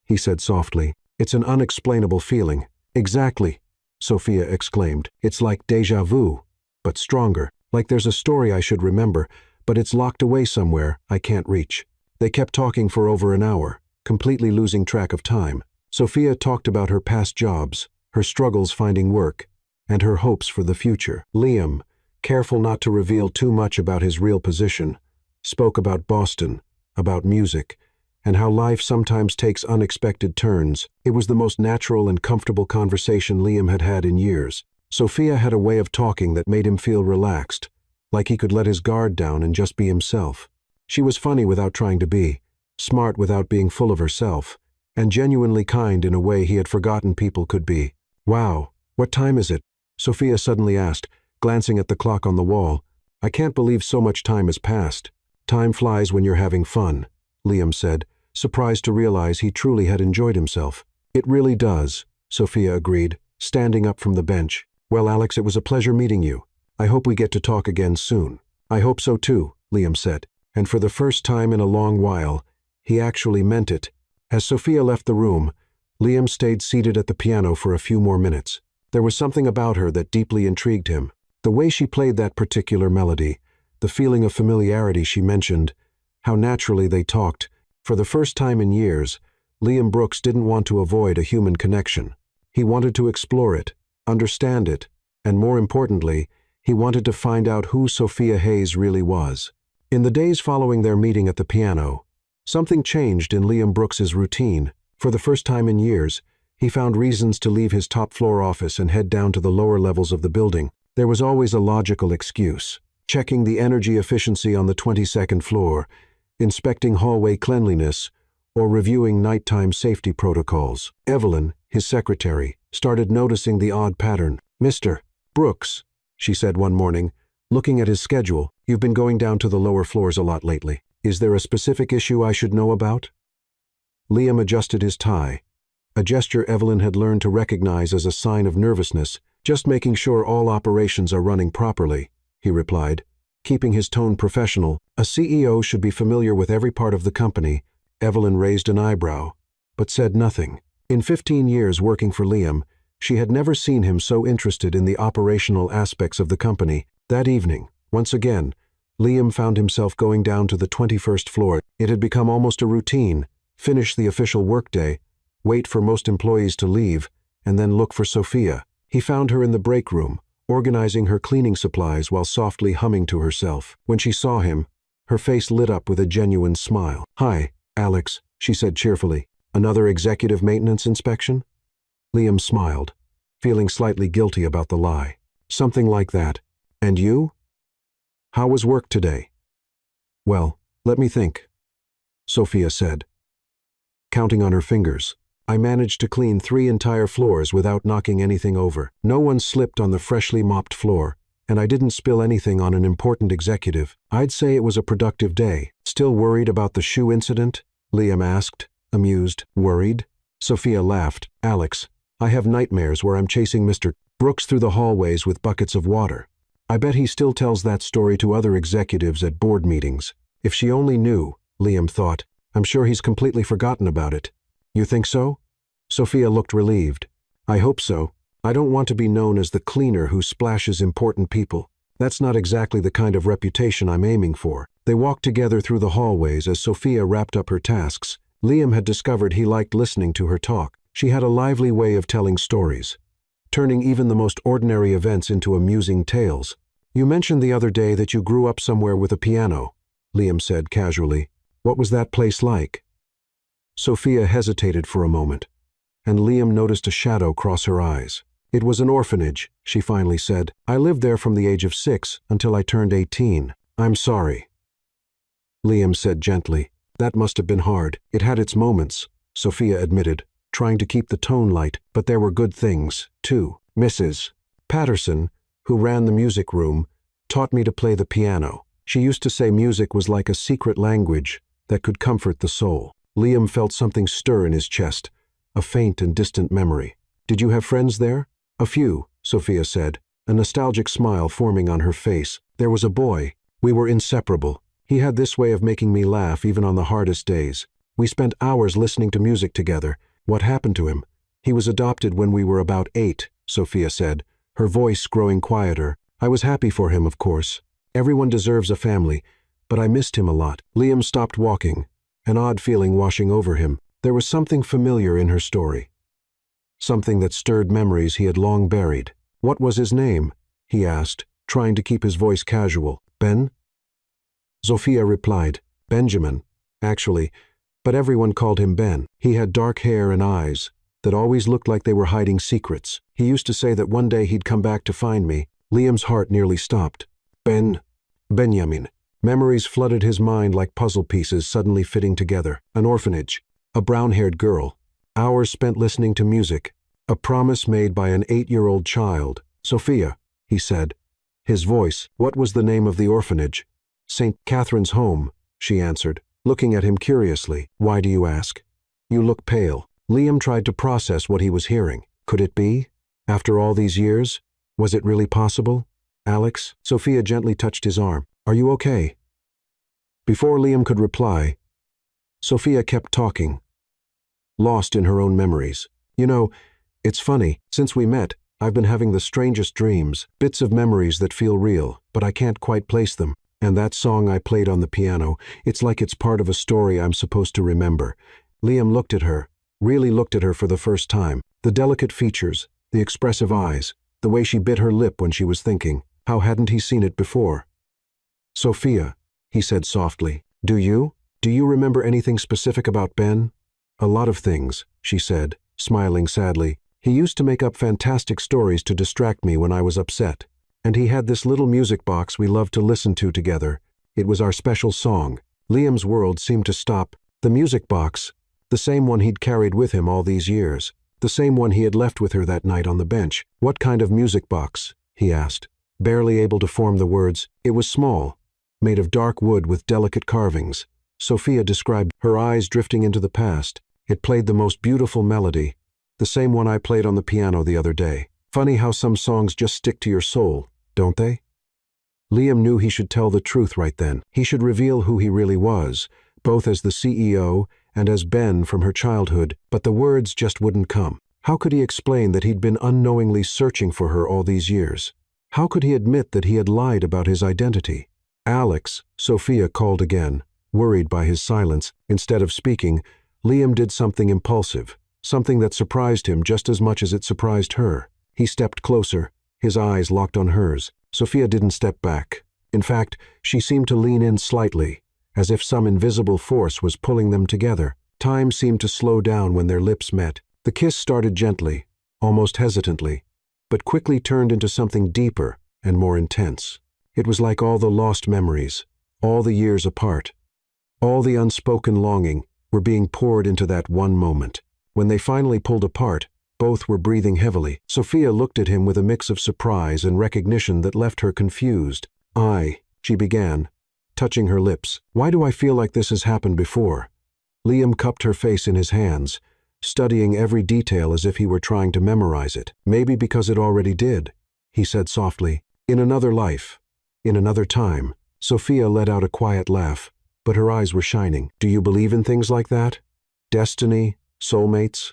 he said softly. It's an unexplainable feeling. Exactly, Sophia exclaimed. It's like déjà vu, but stronger. Like there's a story I should remember, but it's locked away somewhere I can't reach. They kept talking for over an hour, completely losing track of time. Sophia talked about her past jobs, her struggles finding work, and her hopes for the future. Liam, careful not to reveal too much about his real position, spoke about Boston, about music, and how life sometimes takes unexpected turns. It was the most natural and comfortable conversation Liam had had in years. Sophia had a way of talking that made him feel relaxed, like he could let his guard down and just be himself. She was funny without trying to be, smart without being full of herself, and genuinely kind in a way he had forgotten people could be. Wow, what time is it? Sophia suddenly asked, glancing at the clock on the wall. I can't believe so much time has passed. Time flies when you're having fun, Liam said, surprised to realize he truly had enjoyed himself. It really does, Sophia agreed, standing up from the bench. Well, Alex, it was a pleasure meeting you. I hope we get to talk again soon. I hope so too, Liam said, and for the first time in a long while, he actually meant it. As Sophia left the room, Liam stayed seated at the piano for a few more minutes. There was something about her that deeply intrigued him. The way she played that particular melody, the feeling of familiarity she mentioned, how naturally they talked. For the first time in years, Liam Brooks didn't want to avoid a human connection. He wanted to explore it, understand it, and more importantly, he wanted to find out who Sophia Hayes really was. In the days following their meeting at the piano, something changed in Liam Brooks's routine. For the first time in years, he found reasons to leave his top-floor office and head down to the lower levels of the building. There was always a logical excuse: checking the energy efficiency on the 22nd floor, inspecting hallway cleanliness, or reviewing nighttime safety protocols. Evelyn, his secretary, started noticing the odd pattern. Mr. Brooks, she said one morning, looking at his schedule, you've been going down to the lower floors a lot lately. Is there a specific issue I should know about? Liam adjusted his tie, a gesture Evelyn had learned to recognize as a sign of nervousness. Just making sure all operations are running properly, he replied, keeping his tone professional. A CEO should be familiar with every part of the company. Evelyn raised an eyebrow, but said nothing. In 15 years working for Liam, she had never seen him so interested in the operational aspects of the company. That evening, once again, Liam found himself going down to the 21st floor. It had become almost a routine: finish the official workday, wait for most employees to leave, and then look for Sophia. He found her in the break room, organizing her cleaning supplies while softly humming to herself. When she saw him, her face lit up with a genuine smile. Hi, Alex, she said cheerfully. Another executive maintenance inspection? Liam smiled, feeling slightly guilty about the lie. Something like that. And you? How was work today? Well, let me think, Sophia said, counting on her fingers. I managed to clean 3 entire floors without knocking anything over. No one slipped on the freshly mopped floor, and I didn't spill anything on an important executive. I'd say it was a productive day. Still worried about the shoe incident? Liam asked, amused. Worried? Sophia laughed. Alex, I have nightmares where I'm chasing Mr. Brooks through the hallways with buckets of water. I bet he still tells that story to other executives at board meetings. If she only knew, Liam thought. I'm sure he's completely forgotten about it. You think so? Sophia looked relieved. I hope so. I don't want to be known as the cleaner who splashes important people. That's not exactly the kind of reputation I'm aiming for. They walked together through the hallways as Sophia wrapped up her tasks. Liam had discovered he liked listening to her talk. She had a lively way of telling stories, turning even the most ordinary events into amusing tales. You mentioned the other day that you grew up somewhere with a piano, Liam said casually. What was that place like? Sophia hesitated for a moment, and Liam noticed a shadow cross her eyes. It was an orphanage, she finally said. I lived there from the age of 6 until I turned 18. I'm sorry, Liam said gently. That must have been hard. It had its moments, Sophia admitted, trying to keep the tone light, but there were good things, too. Mrs. Patterson, who ran the music room, taught me to play the piano. She used to say music was like a secret language that could comfort the soul. Liam felt something stir in his chest, a faint and distant memory. Did you have friends there? A few, Sophia said, a nostalgic smile forming on her face. There was a boy. We were inseparable. He had this way of making me laugh even on the hardest days. We spent hours listening to music together. What happened to him? He was adopted when we were about 8, Sophia said, her voice growing quieter. I was happy for him, of course. Everyone deserves a family, but I missed him a lot. Liam stopped walking, an odd feeling washing over him. There was something familiar in her story, something that stirred memories he had long buried. What was his name? He asked, trying to keep his voice casual. Ben? Sophia replied, Benjamin, actually, but everyone called him Ben. He had dark hair and eyes that always looked like they were hiding secrets. He used to say that one day he'd come back to find me. Liam's heart nearly stopped. Benjamin. Memories flooded his mind like puzzle pieces suddenly fitting together. An orphanage, a brown-haired girl, hours spent listening to music, a promise made by an 8-year-old child. Sophia, he said, his voice. What was the name of the orphanage? St. Catherine's Home, she answered, looking at him curiously. Why do you ask? You look pale. Liam tried to process what he was hearing. Could it be? After all these years? Was it really possible? Alex? Sophia gently touched his arm. Are you okay? Before Liam could reply, Sophia kept talking, lost in her own memories. You know, it's funny. Since we met, I've been having the strangest dreams, bits of memories that feel real, but I can't quite place them. And that song I played on the piano, it's like it's part of a story I'm supposed to remember. Liam looked at her, really looked at her for the first time. The delicate features, the expressive eyes, the way she bit her lip when she was thinking. How hadn't he seen it before? Sophia, he said softly, do you remember anything specific about Ben? A lot of things, she said, smiling sadly. He used to make up fantastic stories to distract me when I was upset. And he had this little music box we loved to listen to together. It was our special song. Liam's world seemed to stop. The music box, the same one he'd carried with him all these years, the same one he had left with her that night on the bench. What kind of music box? He asked, barely able to form the words. It was small, made of dark wood with delicate carvings. Sophia described, her eyes drifting into the past. It played the most beautiful melody, the same one I played on the piano the other day. Funny how some songs just stick to your soul, don't they? Liam knew he should tell the truth right then. He should reveal who he really was, both as the CEO and as Ben from her childhood, but the words just wouldn't come. How could he explain that he'd been unknowingly searching for her all these years? How could he admit that he had lied about his identity? Alex, Sophia called again, worried by his silence. Instead of speaking, Liam did something impulsive, something that surprised him just as much as it surprised her. He stepped closer, his eyes locked on hers. Sophia didn't step back. In fact, she seemed to lean in slightly, as if some invisible force was pulling them together. Time seemed to slow down when their lips met. The kiss started gently, almost hesitantly, but quickly turned into something deeper and more intense. It was like all the lost memories, all the years apart, all the unspoken longing were being poured into that one moment. When they finally pulled apart, Both were breathing heavily. Sophia looked at him with a mix of surprise and recognition that left her confused. She began, touching her lips. Why do I feel like this has happened before? Liam cupped her face in his hands, studying every detail as if he were trying to memorize it. Maybe because it already did, he said softly. In another life, in another time. Sophia let out a quiet laugh, but her eyes were shining. Do you believe in things like that? Destiny? Soulmates?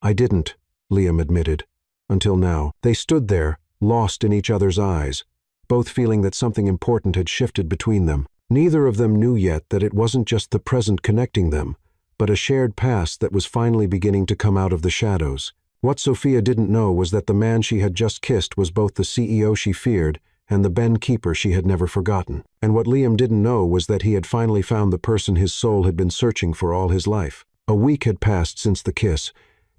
I didn't, Liam admitted. Until now. They stood there, lost in each other's eyes, both feeling that something important had shifted between them. Neither of them knew yet that it wasn't just the present connecting them, but a shared past that was finally beginning to come out of the shadows. What Sophia didn't know was that the man she had just kissed was both the CEO she feared and the Ben keeper she had never forgotten. And what Liam didn't know was that he had finally found the person his soul had been searching for all his life. A week had passed since the kiss,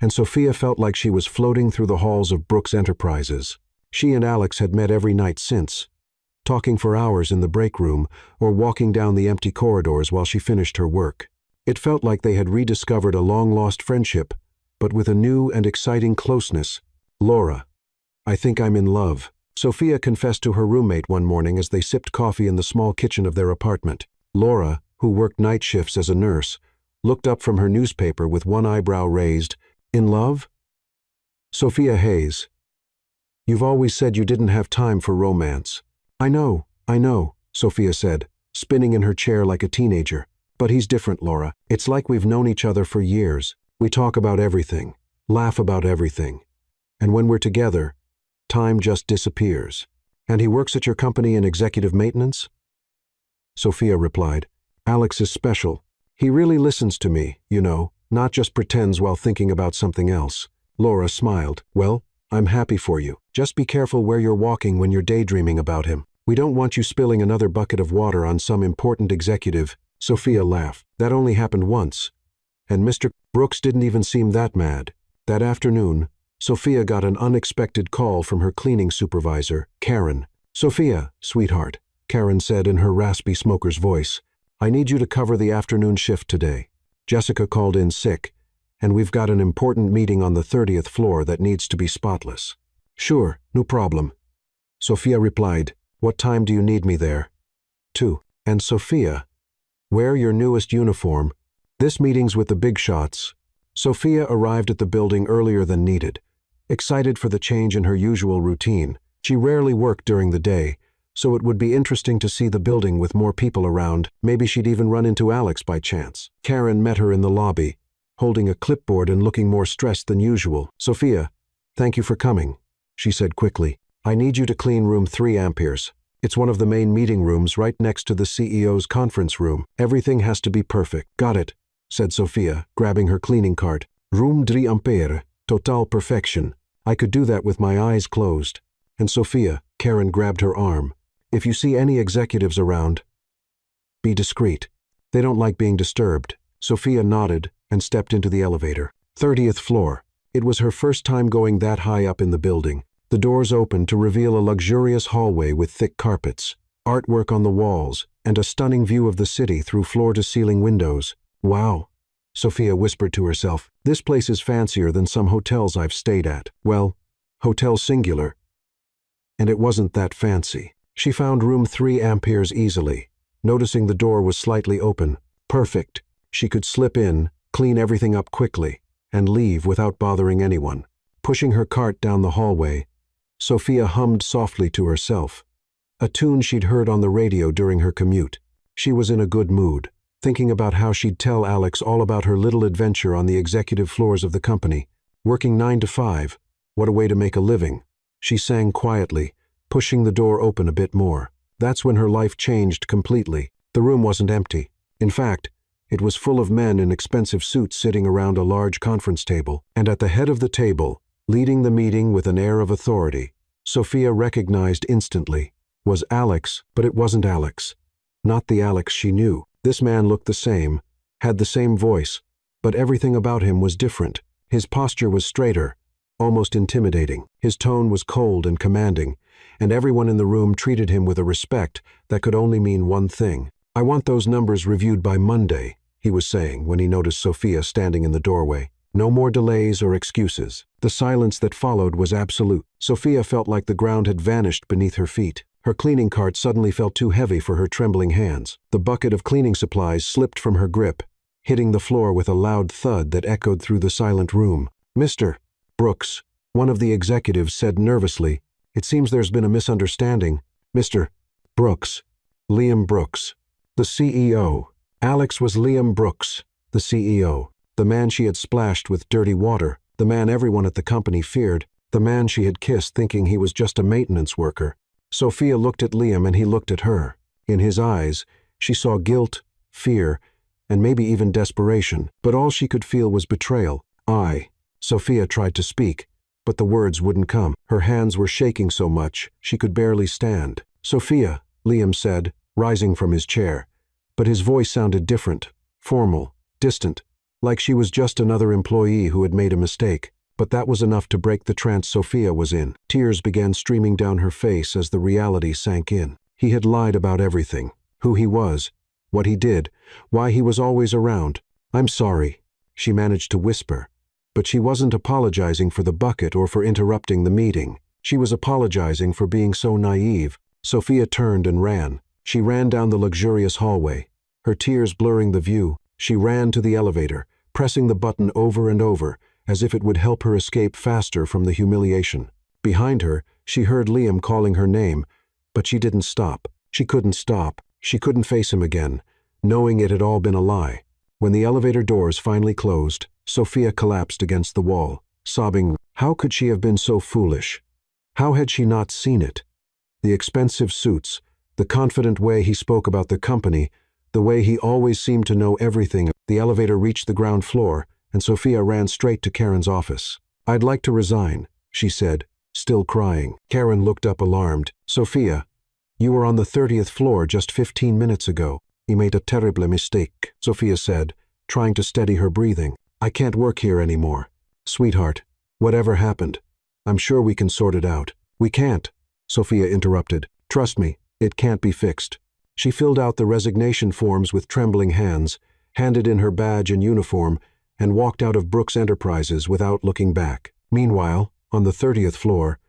and Sophia felt like she was floating through the halls of Brooks Enterprises. She and Alex had met every night since, talking for hours in the break room or walking down the empty corridors while she finished her work. It felt like they had rediscovered a long-lost friendship, but with a new and exciting closeness. Laura, I think I'm in love, Sophia confessed to her roommate one morning as they sipped coffee in the small kitchen of their apartment. Laura, who worked night shifts as a nurse, looked up from her newspaper with one eyebrow raised. In love? Sophia Hayes. You've always said you didn't have time for romance. I know, Sophia said, spinning in her chair like a teenager. But he's different, Laura. It's like we've known each other for years. We talk about everything, laugh about everything. And when we're together, time just disappears. And he works at your company in executive maintenance? Sophia replied, Alex is special. He really listens to me, not just pretends while thinking about something else. Laura smiled. Well, I'm happy for you. Just be careful where you're walking when you're daydreaming about him. We don't want you spilling another bucket of water on some important executive. Sophia laughed. That only happened once. And Mr. Brooks didn't even seem that mad. That afternoon, Sophia got an unexpected call from her cleaning supervisor, Karen. Sophia, sweetheart, Karen said in her raspy smoker's voice, I need you to cover the afternoon shift today. Jessica called in sick, and we've got an important meeting on the 30th floor that needs to be spotless. Sure, no problem. Sophia replied, What time do you need me there? 2. And Sophia, wear your newest uniform. This meeting's with the big shots. Sophia arrived at the building earlier than needed, excited for the change in her usual routine. She rarely worked during the day, so it would be interesting to see the building with more people around. Maybe she'd even run into Alex by chance. Karen met her in the lobby, holding a clipboard and looking more stressed than usual. Sophia, thank you for coming, she said quickly. I need you to clean room 3 amperes. It's one of the main meeting rooms right next to the CEO's conference room. Everything has to be perfect. Got it, said Sophia, grabbing her cleaning cart. Room 3 ampere, total perfection. I could do that with my eyes closed. And Sophia, Karen grabbed her arm. If you see any executives around, be discreet. They don't like being disturbed. Sophia nodded and stepped into the elevator. 30th floor. It was her first time going that high up in the building. The doors opened to reveal a luxurious hallway with thick carpets, artwork on the walls, and a stunning view of the city through floor-to-ceiling windows. Wow, Sophia whispered to herself. This place is fancier than some hotels I've stayed at. Well, hotel singular. And it wasn't that fancy. She found room 3 amperes easily, noticing the door was slightly open. Perfect. She could slip in, clean everything up quickly, and leave without bothering anyone. Pushing her cart down the hallway, Sophia hummed softly to herself, a tune she'd heard on the radio during her commute. She was in a good mood, thinking about how she'd tell Alex all about her little adventure on the executive floors of the company. Working 9 to 5, what a way to make a living. She sang quietly, pushing the door open a bit more. That's when her life changed completely. The room wasn't empty. In fact, it was full of men in expensive suits sitting around a large conference table. And at the head of the table, leading the meeting with an air of authority, Sophia recognized instantly, was Alex, but it wasn't Alex. Not the Alex she knew. This man looked the same, had the same voice, but everything about him was different. His posture was straighter, almost intimidating. His tone was cold and commanding, and everyone in the room treated him with a respect that could only mean one thing. I want those numbers reviewed by Monday, he was saying when he noticed Sophia standing in the doorway. No more delays or excuses. The silence that followed was absolute. Sophia felt like the ground had vanished beneath her feet. Her cleaning cart suddenly felt too heavy for her trembling hands. The bucket of cleaning supplies slipped from her grip, hitting the floor with a loud thud that echoed through the silent room. "Mr. Brooks," one of the executives said nervously, "it seems there's been a misunderstanding. Mr. Brooks." Liam Brooks, the CEO. Alex was Liam Brooks, the CEO. The man she had splashed with dirty water, the man everyone at the company feared, the man she had kissed thinking he was just a maintenance worker. Sophia looked at Liam and he looked at her. In his eyes, she saw guilt, fear, and maybe even desperation, but all she could feel was betrayal. Sophia tried to speak, but the words wouldn't come. Her hands were shaking so much, she could barely stand. "Sophia," Liam said, rising from his chair, but his voice sounded different, formal, distant, like she was just another employee who had made a mistake. But that was enough to break the trance Sophia was in. Tears began streaming down her face as the reality sank in. He had lied about everything, who he was, what he did, why he was always around. "I'm sorry," she managed to whisper. But she wasn't apologizing for the bucket or for interrupting the meeting. She was apologizing for being so naive. Sophia turned and ran. She ran down the luxurious hallway, her tears blurring the view. She ran to the elevator, pressing the button over and over, as if it would help her escape faster from the humiliation. Behind her, she heard Liam calling her name, but she didn't stop. She couldn't stop. She couldn't face him again, knowing it had all been a lie. When the elevator doors finally closed, Sophia collapsed against the wall, sobbing. How could she have been so foolish? How had she not seen it? The expensive suits, the confident way he spoke about the company, the way he always seemed to know everything. The elevator reached the ground floor, and Sophia ran straight to Karen's office. "I'd like to resign," she said, still crying. Karen looked up alarmed. "Sophia, you were on the 30th floor just 15 minutes ago. You made a terrible mistake," Sophia said, trying to steady her breathing. "I can't work here anymore. Sweetheart, whatever happened, I'm sure we can sort it out." "We can't," Sophia interrupted. "Trust me, it can't be fixed." She filled out the resignation forms with trembling hands, handed in her badge and uniform, and walked out of Brooks Enterprises without looking back. Meanwhile, on the 30th floor,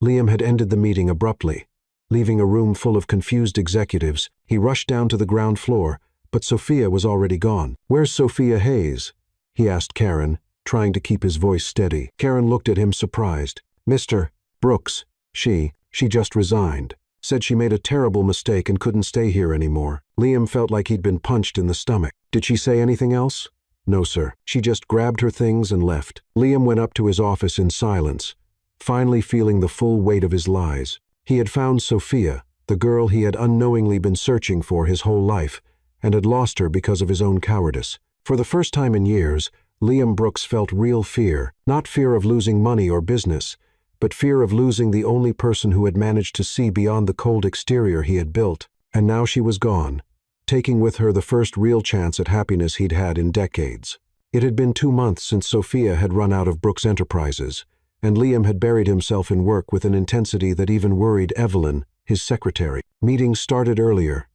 Liam had ended the meeting abruptly. Leaving a room full of confused executives, he rushed down to the ground floor, but Sophia was already gone. "Where's Sophia Hayes?" he asked Karen, trying to keep his voice steady. Karen looked at him surprised. "Mr. Brooks, she just resigned. Said she made a terrible mistake and couldn't stay here anymore." Liam felt like he'd been punched in the stomach. "Did she say anything else?" "No, sir. She just grabbed her things and left." Liam went up to his office in silence, finally feeling the full weight of his lies. He had found Sophia, the girl he had unknowingly been searching for his whole life, and had lost her because of his own cowardice. For the first time in years, Liam Brooks felt real fear, not fear of losing money or business, but fear of losing the only person who had managed to see beyond the cold exterior he had built. And now she was gone, taking with her the first real chance at happiness he'd had in decades. It had been 2 months since Sophia had run out of Brooks Enterprises, and Liam had buried himself in work with an intensity that even worried Evelyn, his secretary. Meetings started earlier,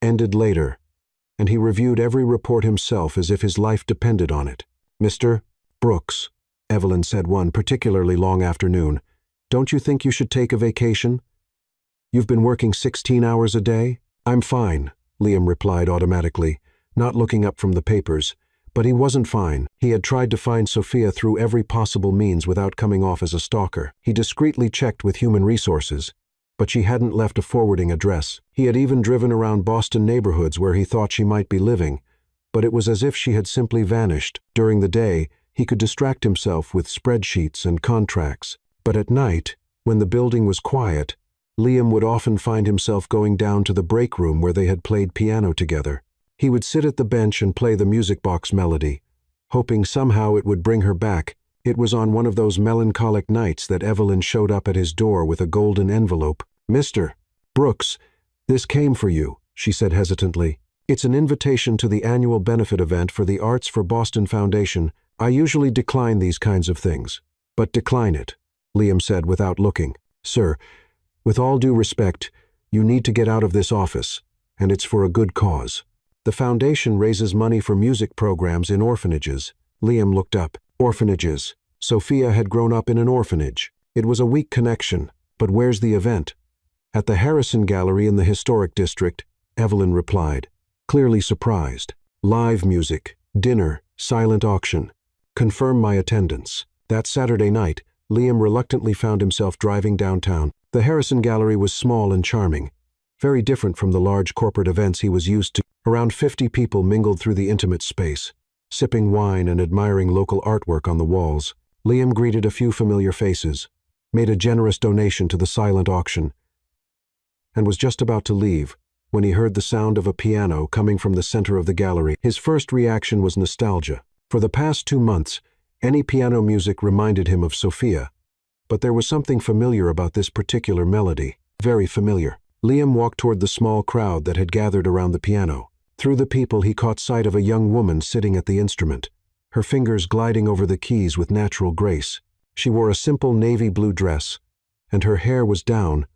ended later, and he reviewed every report himself as if his life depended on it. "Mr. Brooks," Evelyn said one particularly long afternoon, "don't you think you should take a vacation? You've been working 16 hours a day?" "I'm fine," Liam replied automatically, not looking up from the papers. But he wasn't fine. He had tried to find Sophia through every possible means without coming off as a stalker. He discreetly checked with Human Resources, but she hadn't left a forwarding address. He had even driven around Boston neighborhoods where he thought she might be living, but it was as if she had simply vanished. During the day, he could distract himself with spreadsheets and contracts, but at night, when the building was quiet, Liam would often find himself going down to the break room where they had played piano together. He would sit at the bench and play the music box melody, hoping somehow it would bring her back. It was on one of those melancholic nights that Evelyn showed up at his door with a golden envelope. "Mr. Brooks, this came for you," she said hesitantly. "It's an invitation to the annual benefit event for the Arts for Boston Foundation. I usually decline these kinds of things." "But decline it," Liam said without looking. "Sir, with all due respect, you need to get out of this office, and it's for a good cause. The foundation raises money for music programs in orphanages." Liam looked up. Orphanages. Sophia had grown up in an orphanage. It was a weak connection, but where's the event? At the Harrison Gallery in the Historic District, Evelyn replied, clearly surprised. Live music, dinner, silent auction. Confirm my attendance. That Saturday night, Liam reluctantly found himself driving downtown. The Harrison Gallery was small and charming, very different from the large corporate events he was used to. Around 50 people mingled through the intimate space, sipping wine and admiring local artwork on the walls. Liam greeted a few familiar faces, made a generous donation to the silent auction, and was just about to leave when he heard the sound of a piano coming from the center of the gallery. His first reaction was nostalgia. For the past 2 months, any piano music reminded him of Sophia, but there was something familiar about this particular melody, very familiar. Liam walked toward the small crowd that had gathered around the piano. Through the people, he caught sight of a young woman sitting at the instrument, her fingers gliding over the keys with natural grace. She wore a simple navy blue dress, and her hair was down,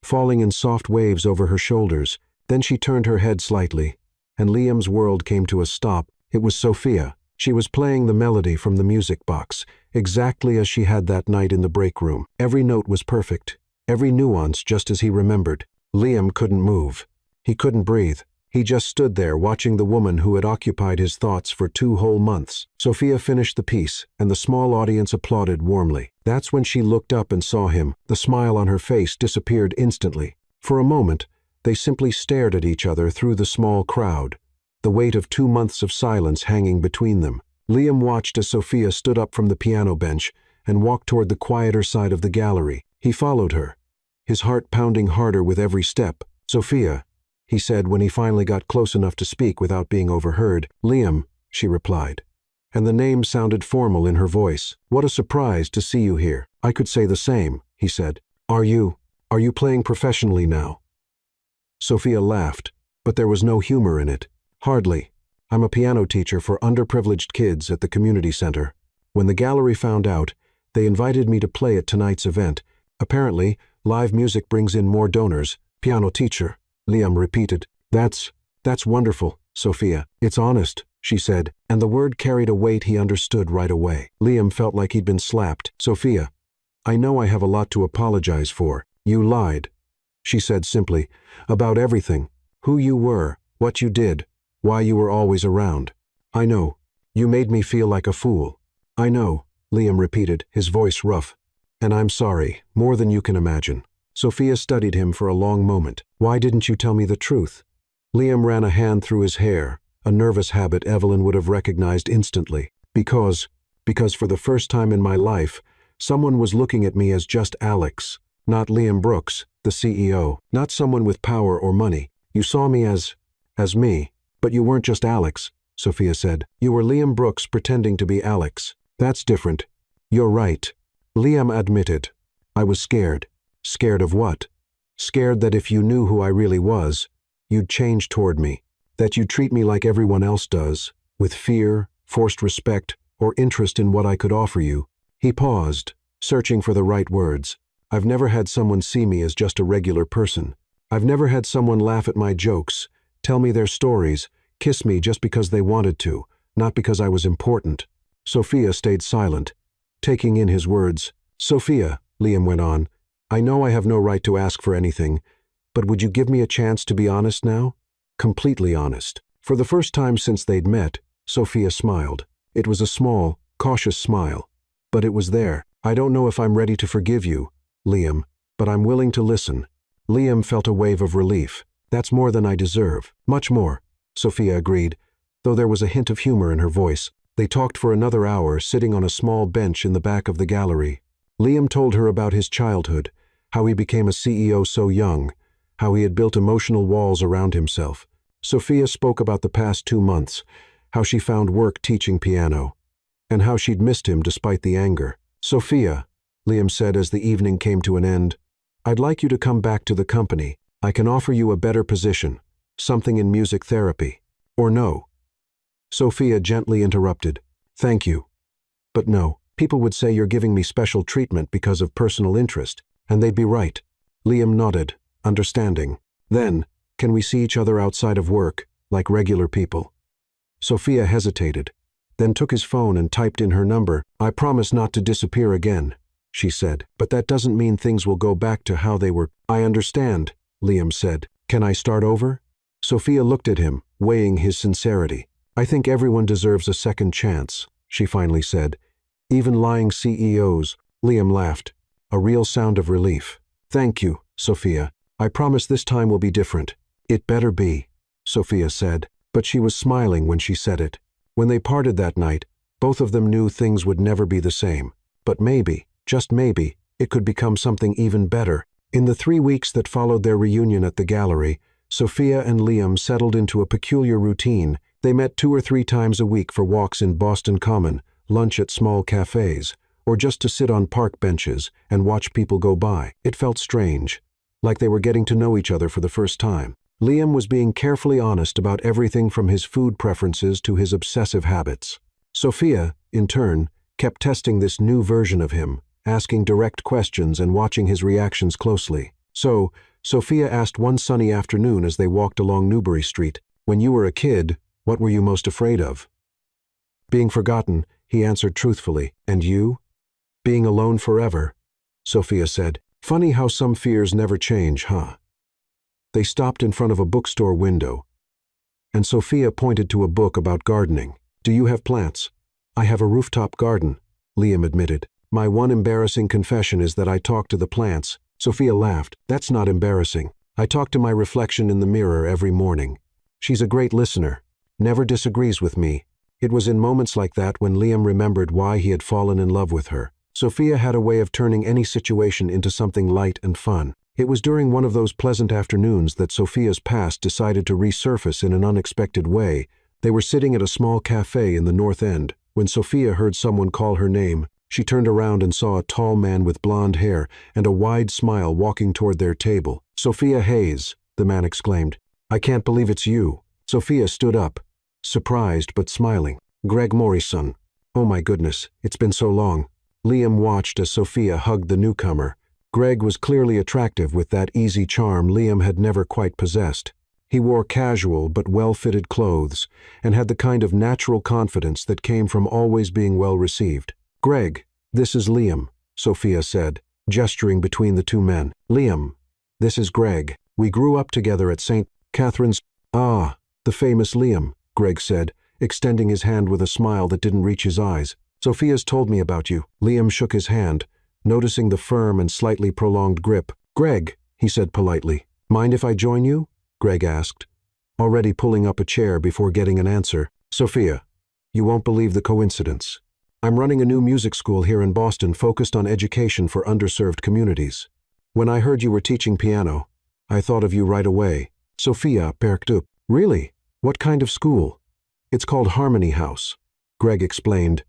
falling in soft waves over her shoulders. Then she turned her head slightly, and Liam's world came to a stop. It was Sophia. She was playing the melody from the music box, exactly as she had that night in the break room. Every note was perfect, every nuance just as he remembered. Liam couldn't move. He couldn't breathe. He just stood there watching the woman who had occupied his thoughts for 2 whole months. Sophia finished the piece, and the small audience applauded warmly. That's when she looked up and saw him. The smile on her face disappeared instantly. For a moment, they simply stared at each other through the small crowd, the weight of 2 months of silence hanging between them. Liam watched as Sophia stood up from the piano bench and walked toward the quieter side of the gallery. He followed her, his heart pounding harder with every step. Sophia, he said when he finally got close enough to speak without being overheard. Liam, she replied, and the name sounded formal in her voice. What a surprise to see you here. I could say the same, he said. Are you playing professionally now? Sophia laughed, but there was no humor in it. Hardly. I'm a piano teacher for underprivileged kids at the community center. When the gallery found out, they invited me to play at tonight's event. Apparently, live music brings in more donors. Piano teacher, Liam repeated. That's wonderful, Sophia. It's honest, she said, and the word carried a weight he understood right away. Liam felt like he'd been slapped. Sophia, I know I have a lot to apologize for. You lied, she said simply, about everything. Who you were, what you did, why you were always around. I know. You made me feel like a fool. I know, Liam repeated, his voice rough. And I'm sorry, more than you can imagine. Sophia studied him for a long moment. Why didn't you tell me the truth? Liam ran a hand through his hair, a nervous habit Evelyn would have recognized instantly. Because for the first time in my life, someone was looking at me as just Alex, not Liam Brooks, the CEO, not someone with power or money. You saw me as me. But you weren't just Alex, Sophia said. You were Liam Brooks pretending to be Alex. That's different. You're right. Liam admitted. I was scared. Scared of what? Scared that if you knew who I really was, you'd change toward me, that you'd treat me like everyone else does, with fear, forced respect, or interest in what I could offer you. He paused, searching for the right words. I've never had someone see me as just a regular person. I've never had someone laugh at my jokes, tell me their stories, kiss me just because they wanted to, not because I was important. Sophia stayed silent, taking in his words. Sophia, Liam went on, I know I have no right to ask for anything, but would you give me a chance to be honest now? Completely honest. For the first time since they'd met, Sophia smiled. It was a small, cautious smile, but it was there. I don't know if I'm ready to forgive you, Liam, but I'm willing to listen. Liam felt a wave of relief. That's more than I deserve. Much more, Sophia agreed, though there was a hint of humor in her voice. They talked for another hour, sitting on a small bench in the back of the gallery. Liam told her about his childhood, how he became a CEO so young, how he had built emotional walls around himself. Sophia spoke about the past 2 months, how she found work teaching piano, and how she'd missed him despite the anger. Sophia, Liam said as the evening came to an end, I'd like you to come back to the company. I can offer you a better position, something in music therapy. Or no. Sophia gently interrupted. Thank you. But no, people would say you're giving me special treatment because of personal interest, and they'd be right. Liam nodded, understanding. Then, can we see each other outside of work, like regular people? Sophia hesitated. then took his phone and typed in her number. "I promise not to disappear again," she said. "But that doesn't mean things will go back to how they were." "I understand," Liam said. "Can I start over?" Sophia looked at him, weighing his sincerity. "I think everyone deserves a second chance," she finally said. "Even lying CEOs." Liam laughed, a real sound of relief. "Thank you, Sophia. I promise this time will be different." "It better be," Sophia said, but she was smiling when she said it. When they parted that night, both of them knew things would never be the same. But maybe, just maybe, it could become something even better. In the 3 weeks that followed their reunion at the gallery, Sophia and Liam settled into a peculiar routine. They met 2 or 3 times a week for walks in Boston Common, lunch at small cafes, or just to sit on park benches and watch people go by. It felt strange, like they were getting to know each other for the first time. Liam was being carefully honest about everything from his food preferences to his obsessive habits. Sophia, in turn, kept testing this new version of him, asking direct questions and watching his reactions closely. So, Sophia asked one sunny afternoon as they walked along Newbury Street, "When you were a kid, what were you most afraid of?" "Being forgotten," he answered truthfully. "And you?" "Being alone forever," Sophia said. "Funny how some fears never change, huh?" They stopped in front of a bookstore window, and Sophia pointed to a book about gardening. "Do you have plants?" "I have a rooftop garden," Liam admitted. "My one embarrassing confession is that I talk to the plants." Sophia laughed. "That's not embarrassing. I talk to my reflection in the mirror every morning. She's a great listener, never disagrees with me." It was in moments like that when Liam remembered why he had fallen in love with her. Sophia had a way of turning any situation into something light and fun. It was during one of those pleasant afternoons that Sophia's past decided to resurface in an unexpected way. They were sitting at a small cafe in the North End when Sophia heard someone call her name. She turned around and saw a tall man with blonde hair and a wide smile walking toward their table. "Sophia Hayes," the man exclaimed. "I can't believe it's you." Sophia stood up, surprised but smiling. "Greg Morrison. Oh my goodness, it's been so long." Liam watched as Sophia hugged the newcomer. Greg was clearly attractive with that easy charm Liam had never quite possessed. He wore casual but well-fitted clothes and had the kind of natural confidence that came from always being well received. "Greg, this is Liam," Sophia said, gesturing between the two men. "Liam, this is Greg. We grew up together at St. Catherine's." "Ah, the famous Liam," Greg said, extending his hand with a smile that didn't reach his eyes. "Sophia's told me about you." Liam shook his hand, noticing the firm and slightly prolonged grip. "Greg," he said politely. "Mind if I join you?" Greg asked, already pulling up a chair before getting an answer. "Sophia, you won't believe the coincidence. I'm running a new music school here in Boston focused on education for underserved communities. When I heard you were teaching piano, I thought of you right away." Sophia perked up. "Really? What kind of school?" "It's called Harmony House," Greg explained,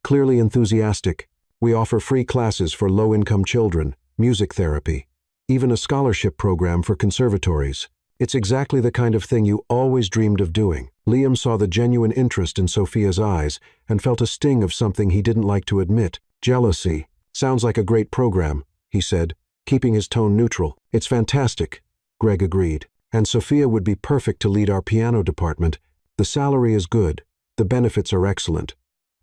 clearly enthusiastic. "We offer free classes for low-income children, music therapy, even a scholarship program for conservatories. It's exactly the kind of thing you always dreamed of doing." Liam saw the genuine interest in Sophia's eyes and felt a sting of something he didn't like to admit. Jealousy. "Sounds like a great program," he said, keeping his tone neutral. "It's fantastic," Greg agreed. "And Sophia would be perfect to lead our piano department. The salary is good, the benefits are excellent,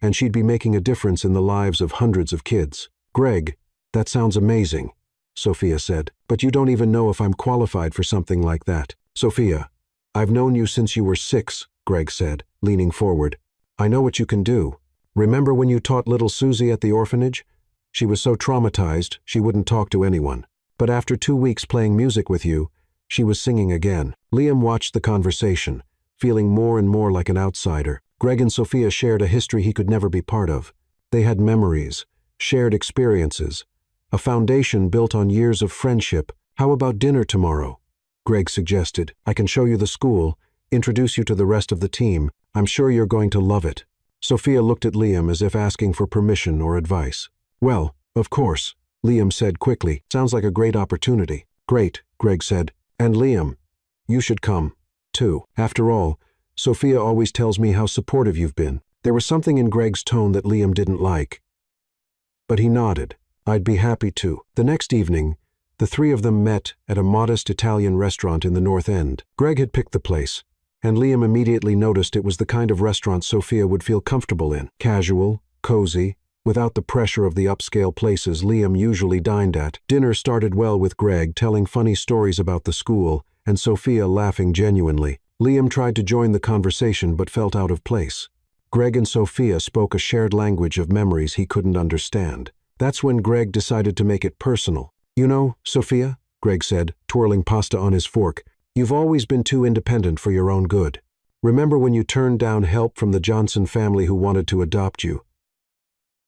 and she'd be making a difference in the lives of hundreds of kids." "Greg, that sounds amazing," Sophia said. "But you don't even know if I'm qualified for something like that." "Sophia, I've known you since you were 6, Greg said, leaning forward. "I know what you can do. Remember when you taught little Susie at the orphanage? She was so traumatized she wouldn't talk to anyone. But after 2 weeks playing music with you, she was singing again." Liam watched the conversation, feeling more and more like an outsider. Greg and Sophia shared a history he could never be part of. They had memories, shared experiences, a foundation built on years of friendship. "How about dinner tomorrow?" Greg suggested. "I can show you the school, introduce you to the rest of the team. I'm sure you're going to love it." Sophia looked at Liam as if asking for permission or advice. "Well, of course," Liam said quickly. "Sounds like a great opportunity." "Great," Greg said. "And Liam, you should come, too. After all, Sophia always tells me how supportive you've been." There was something in Greg's tone that Liam didn't like, but he nodded. "I'd be happy to." The next evening, the 3 of them met at a modest Italian restaurant in the North End. Greg had picked the place, and Liam immediately noticed it was the kind of restaurant Sophia would feel comfortable in. Casual, cozy, without the pressure of the upscale places Liam usually dined at. Dinner started well with Greg telling funny stories about the school and Sophia laughing genuinely. Liam tried to join the conversation but felt out of place. Greg and Sophia spoke a shared language of memories he couldn't understand. That's when Greg decided to make it personal. "You know, Sophia," Greg said, twirling pasta on his fork, "you've always been too independent for your own good. Remember when you turned down help from the Johnson family who wanted to adopt you?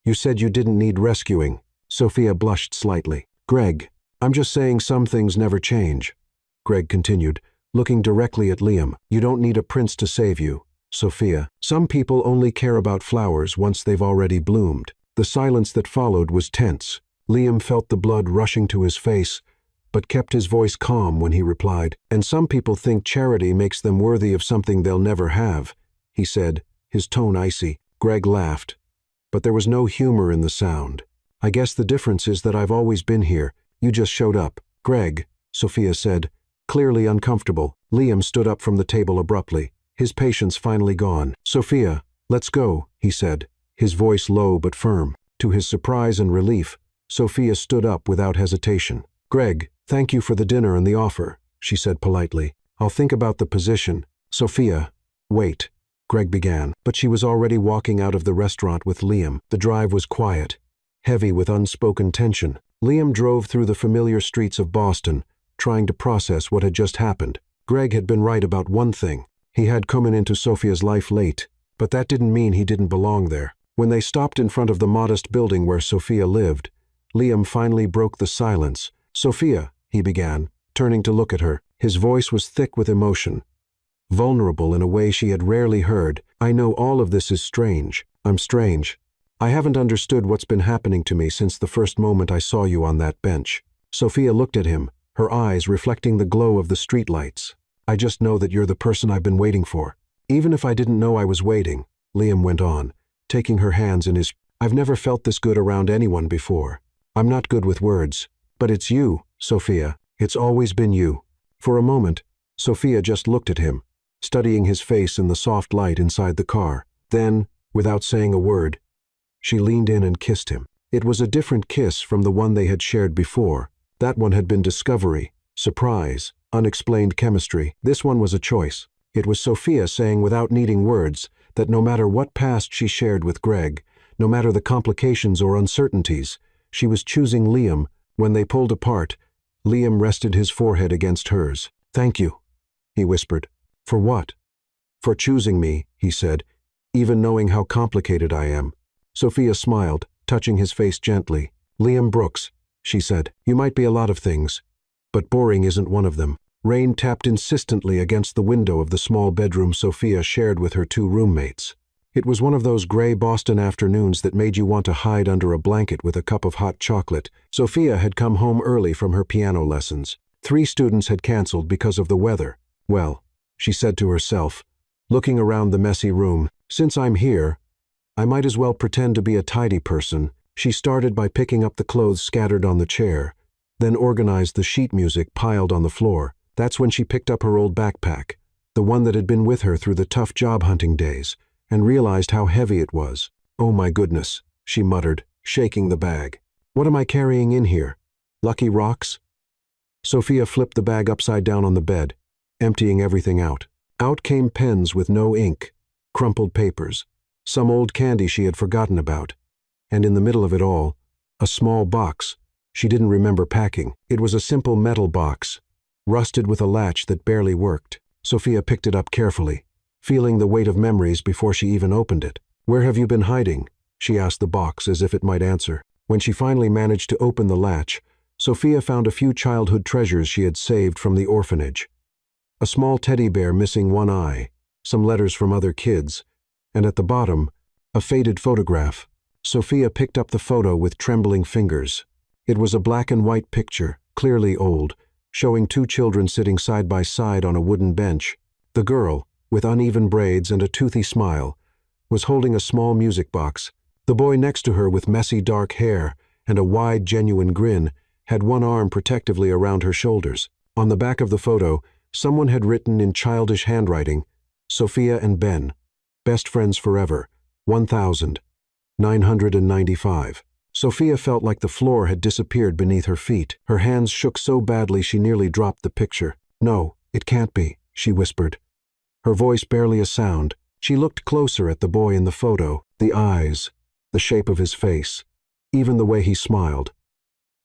You said you didn't need rescuing." Sophia blushed slightly. "Greg, I'm just saying some things never change," Greg continued, looking directly at Liam. "You don't need a prince to save you, Sophia. Some people only care about flowers once they've already bloomed." The silence that followed was tense. Liam felt the blood rushing to his face, but kept his voice calm when he replied. "And some people think charity makes them worthy of something they'll never have," he said, his tone icy. Greg laughed, but there was no humor in the sound. "I guess the difference is that I've always been here. You just showed up." "Greg," Sophia said, clearly uncomfortable. Liam stood up from the table abruptly, his patience finally gone. "Sophia, let's go," he said, his voice low but firm. To his surprise and relief, Sophia stood up without hesitation. "Greg, thank you for the dinner and the offer," she said politely. "I'll think about the position." "Sophia, wait," Greg began, but she was already walking out of the restaurant with Liam. The drive was quiet, heavy with unspoken tension. Liam drove through the familiar streets of Boston, trying to process what had just happened. Greg had been right about one thing. He had come into Sophia's life late, but that didn't mean he didn't belong there. When they stopped in front of the modest building where Sophia lived, Liam finally broke the silence. "Sophia," he began, turning to look at her. His voice was thick with emotion, vulnerable in a way she had rarely heard. "I know all of this is strange. I'm strange. I haven't understood what's been happening to me since the first moment I saw you on that bench." Sophia looked at him, her eyes reflecting the glow of the streetlights. "I just know that you're the person I've been waiting for." "Even if I didn't know I was waiting," Liam went on, taking her hands in his, "I've never felt this good around anyone before. I'm not good with words, but it's you, Sophia. It's always been you." For a moment, Sophia just looked at him, studying his face in the soft light inside the car. Then, without saying a word, she leaned in and kissed him. It was a different kiss from the one they had shared before. That one had been discovery, surprise, unexplained chemistry. This one was a choice. It was Sophia saying without needing words that no matter what past she shared with Greg, no matter the complications or uncertainties, she was choosing Liam. When they pulled apart, Liam rested his forehead against hers. "Thank you," he whispered. "For what?" "For choosing me," he said, "even knowing how complicated I am." Sophia smiled, touching his face gently. "Liam Brooks," she said, "you might be a lot of things, but boring isn't one of them." Rain tapped insistently against the window of the small bedroom Sophia shared with her two roommates. It was one of those gray Boston afternoons that made you want to hide under a blanket with a cup of hot chocolate. Sophia had come home early from her piano lessons. 3 students had canceled because of the weather. "Well," she said to herself, looking around the messy room, "since I'm here, I might as well pretend to be a tidy person." She started by picking up the clothes scattered on the chair, then organized the sheet music piled on the floor. That's when she picked up her old backpack, the one that had been with her through the tough job hunting days, and realized how heavy it was. "Oh my goodness," she muttered, shaking the bag. "What am I carrying in here? Lucky rocks?" Sophia flipped the bag upside down on the bed, emptying everything out. Out came pens with no ink, crumpled papers, some old candy she had forgotten about, and in the middle of it all, a small box she didn't remember packing. It was a simple metal box, rusted with a latch that barely worked. Sophia picked it up carefully, feeling the weight of memories before she even opened it. "Where have you been hiding?" she asked the box as if it might answer. When she finally managed to open the latch, Sophia found a few childhood treasures she had saved from the orphanage. A small teddy bear missing one eye, some letters from other kids, and at the bottom, a faded photograph. Sophia picked up the photo with trembling fingers. It was a black and white picture, clearly old, showing 2 children sitting side by side on a wooden bench. The girl, with uneven braids and a toothy smile, was holding a small music box. The boy next to her with messy dark hair and a wide, genuine grin had one arm protectively around her shoulders. On the back of the photo, someone had written in childish handwriting, Sophia and Ben, best friends forever, 1995. Sophia felt like the floor had disappeared beneath her feet. Her hands shook so badly she nearly dropped the picture. "No, it can't be," she whispered. Her voice barely a sound. She looked closer at the boy in the photo, the eyes, the shape of his face, even the way he smiled.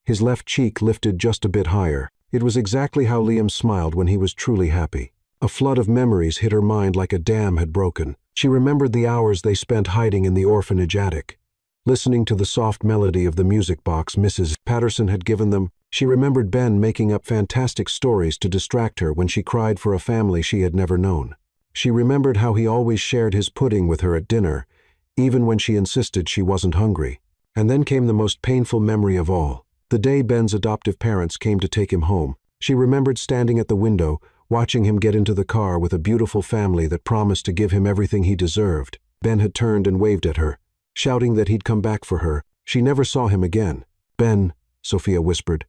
His left cheek lifted just a bit higher. It was exactly how Liam smiled when he was truly happy. A flood of memories hit her mind like a dam had broken. She remembered the hours they spent hiding in the orphanage attic, listening to the soft melody of the music box Mrs. Patterson had given them. She remembered Ben making up fantastic stories to distract her when she cried for a family she had never known. She remembered how he always shared his pudding with her at dinner, even when she insisted she wasn't hungry. And then came the most painful memory of all. The day Ben's adoptive parents came to take him home. She remembered standing at the window, watching him get into the car with a beautiful family that promised to give him everything he deserved. Ben had turned and waved at her, shouting that he'd come back for her. She never saw him again. "Ben," Sophia whispered,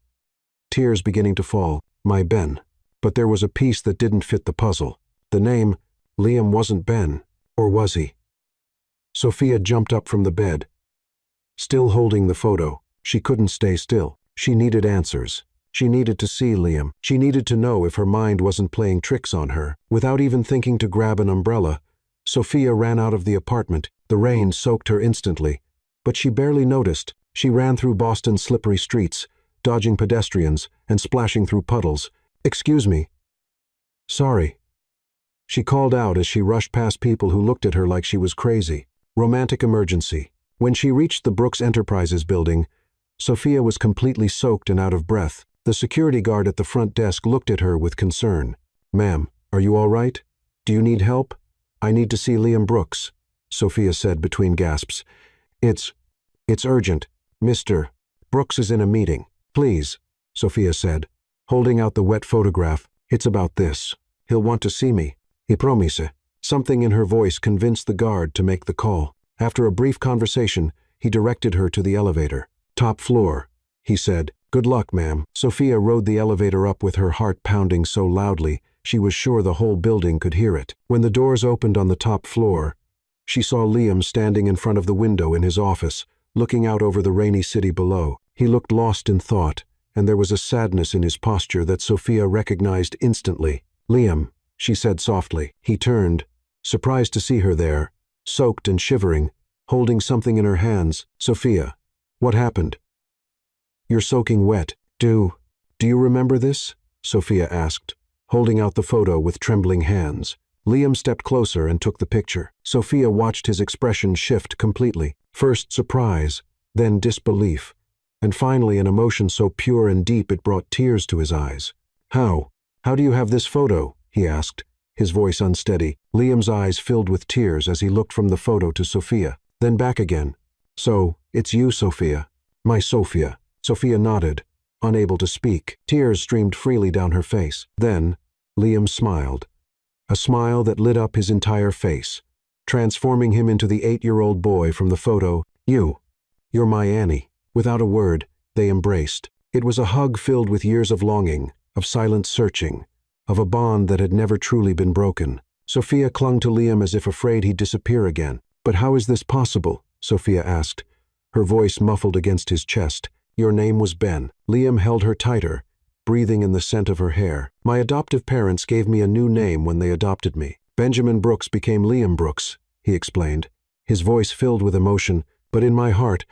tears beginning to fall. "My Ben." But there was a piece that didn't fit the puzzle. The name, Liam, wasn't Ben. Or was he? Sophia jumped up from the bed, still holding the photo. She couldn't stay still. She needed answers. She needed to see Liam. She needed to know if her mind wasn't playing tricks on her. Without even thinking to grab an umbrella, Sophia ran out of the apartment. The rain soaked her instantly, but she barely noticed. She ran through Boston's slippery streets, dodging pedestrians and splashing through puddles. "Excuse me." "Sorry," she called out as she rushed past people who looked at her like she was crazy. Romantic emergency. When she reached the Brooks Enterprises building, Sophia was completely soaked and out of breath. The security guard at the front desk looked at her with concern. "Ma'am, are you all right? Do you need help?" "I need to see Liam Brooks," Sophia said between gasps. It's urgent. Mr. Brooks is in a meeting." "Please," Sophia said, holding out the wet photograph. "It's about this. He'll want to see me. He promise." Something in her voice convinced the guard to make the call. After a brief conversation, he directed her to the elevator. "Top floor," he said. "Good luck, ma'am." Sophia rode the elevator up with her heart pounding so loudly she was sure the whole building could hear it. When the doors opened on the top floor, she saw Liam standing in front of the window in his office, looking out over the rainy city below. He looked lost in thought, and there was a sadness in his posture that Sophia recognized instantly. "Liam," she said softly. He turned, surprised to see her there, soaked and shivering, holding something in her hands. "Sophia, what happened? You're soaking wet. Do you remember this?" Sophia asked, holding out the photo with trembling hands. Liam stepped closer and took the picture. Sophia watched his expression shift completely. First surprise, then disbelief, and finally an emotion so pure and deep it brought tears to his eyes. How do you have this photo?" he asked, his voice unsteady. Liam's eyes filled with tears as he looked from the photo to Sophia, then back again. "So, it's you, Sophia." "My Sophia." Sophia nodded, unable to speak. Tears streamed freely down her face. Then, Liam smiled. A smile that lit up his entire face, transforming him into the 8-year-old boy from the photo. You're my Annie." Without a word, they embraced. It was a hug filled with years of longing, of silent searching, of a bond that had never truly been broken. Sophia clung to Liam as if afraid he'd disappear again. "But how is this possible?" Sophia asked, her voice muffled against his chest. "Your name was Ben." Liam held her tighter, breathing in the scent of her hair. "My adoptive parents gave me a new name when they adopted me. Benjamin Brooks became Liam Brooks," he explained, his voice filled with emotion. "But in my heart,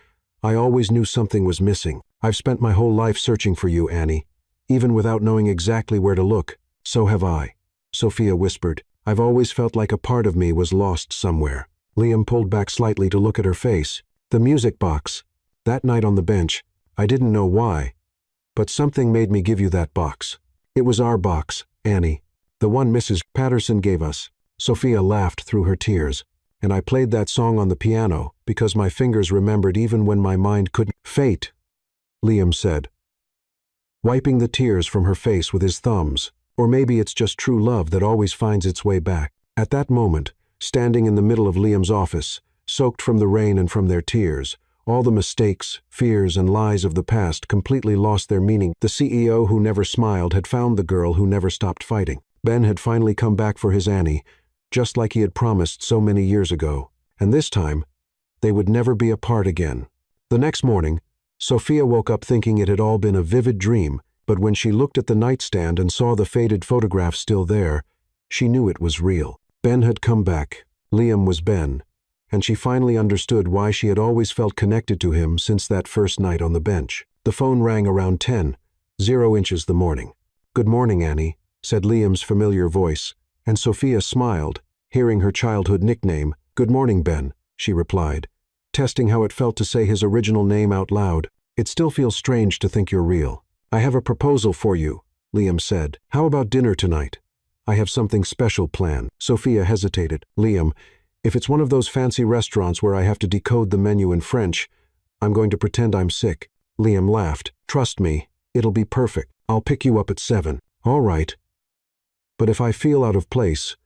I always knew something was missing. I've spent my whole life searching for you, Annie, even without knowing exactly where to look." "So have I," Sophia whispered. "I've always felt like a part of me was lost somewhere." Liam pulled back slightly to look at her face. "The music box. That night on the bench, I didn't know why, but something made me give you that box. It was our box, Annie, the one Mrs. Patterson gave us." Sophia laughed through her tears. "And I played that song on the piano because my fingers remembered even when my mind couldn't." "Fate," Liam said, wiping the tears from her face with his thumbs. "Or maybe it's just true love that always finds its way back." At that moment, standing in the middle of Liam's office, soaked from the rain and from their tears, all the mistakes, fears, and lies of the past completely lost their meaning. The CEO who never smiled had found the girl who never stopped fighting. Ben had finally come back for his Annie, just like he had promised so many years ago. And this time, they would never be apart again. The next morning, Sophia woke up thinking it had all been a vivid dream, but when she looked at the nightstand and saw the faded photograph still there, she knew it was real. Ben had come back. Liam was Ben, and she finally understood why she had always felt connected to him since that first night on the bench. The phone rang around 10:00 the morning. "Good morning, Annie," said Liam's familiar voice, and Sophia smiled, hearing her childhood nickname. "Good morning, Ben," she replied, testing how it felt to say his original name out loud. "It still feels strange to think you're real." "I have a proposal for you," Liam said. "How about dinner tonight? I have something special planned." Sophia hesitated. "Liam, if it's one of those fancy restaurants where I have to decode the menu in French, I'm going to pretend I'm sick." Liam laughed. "Trust me, it'll be perfect. I'll pick you up at 7. "All right. But if I feel out of place,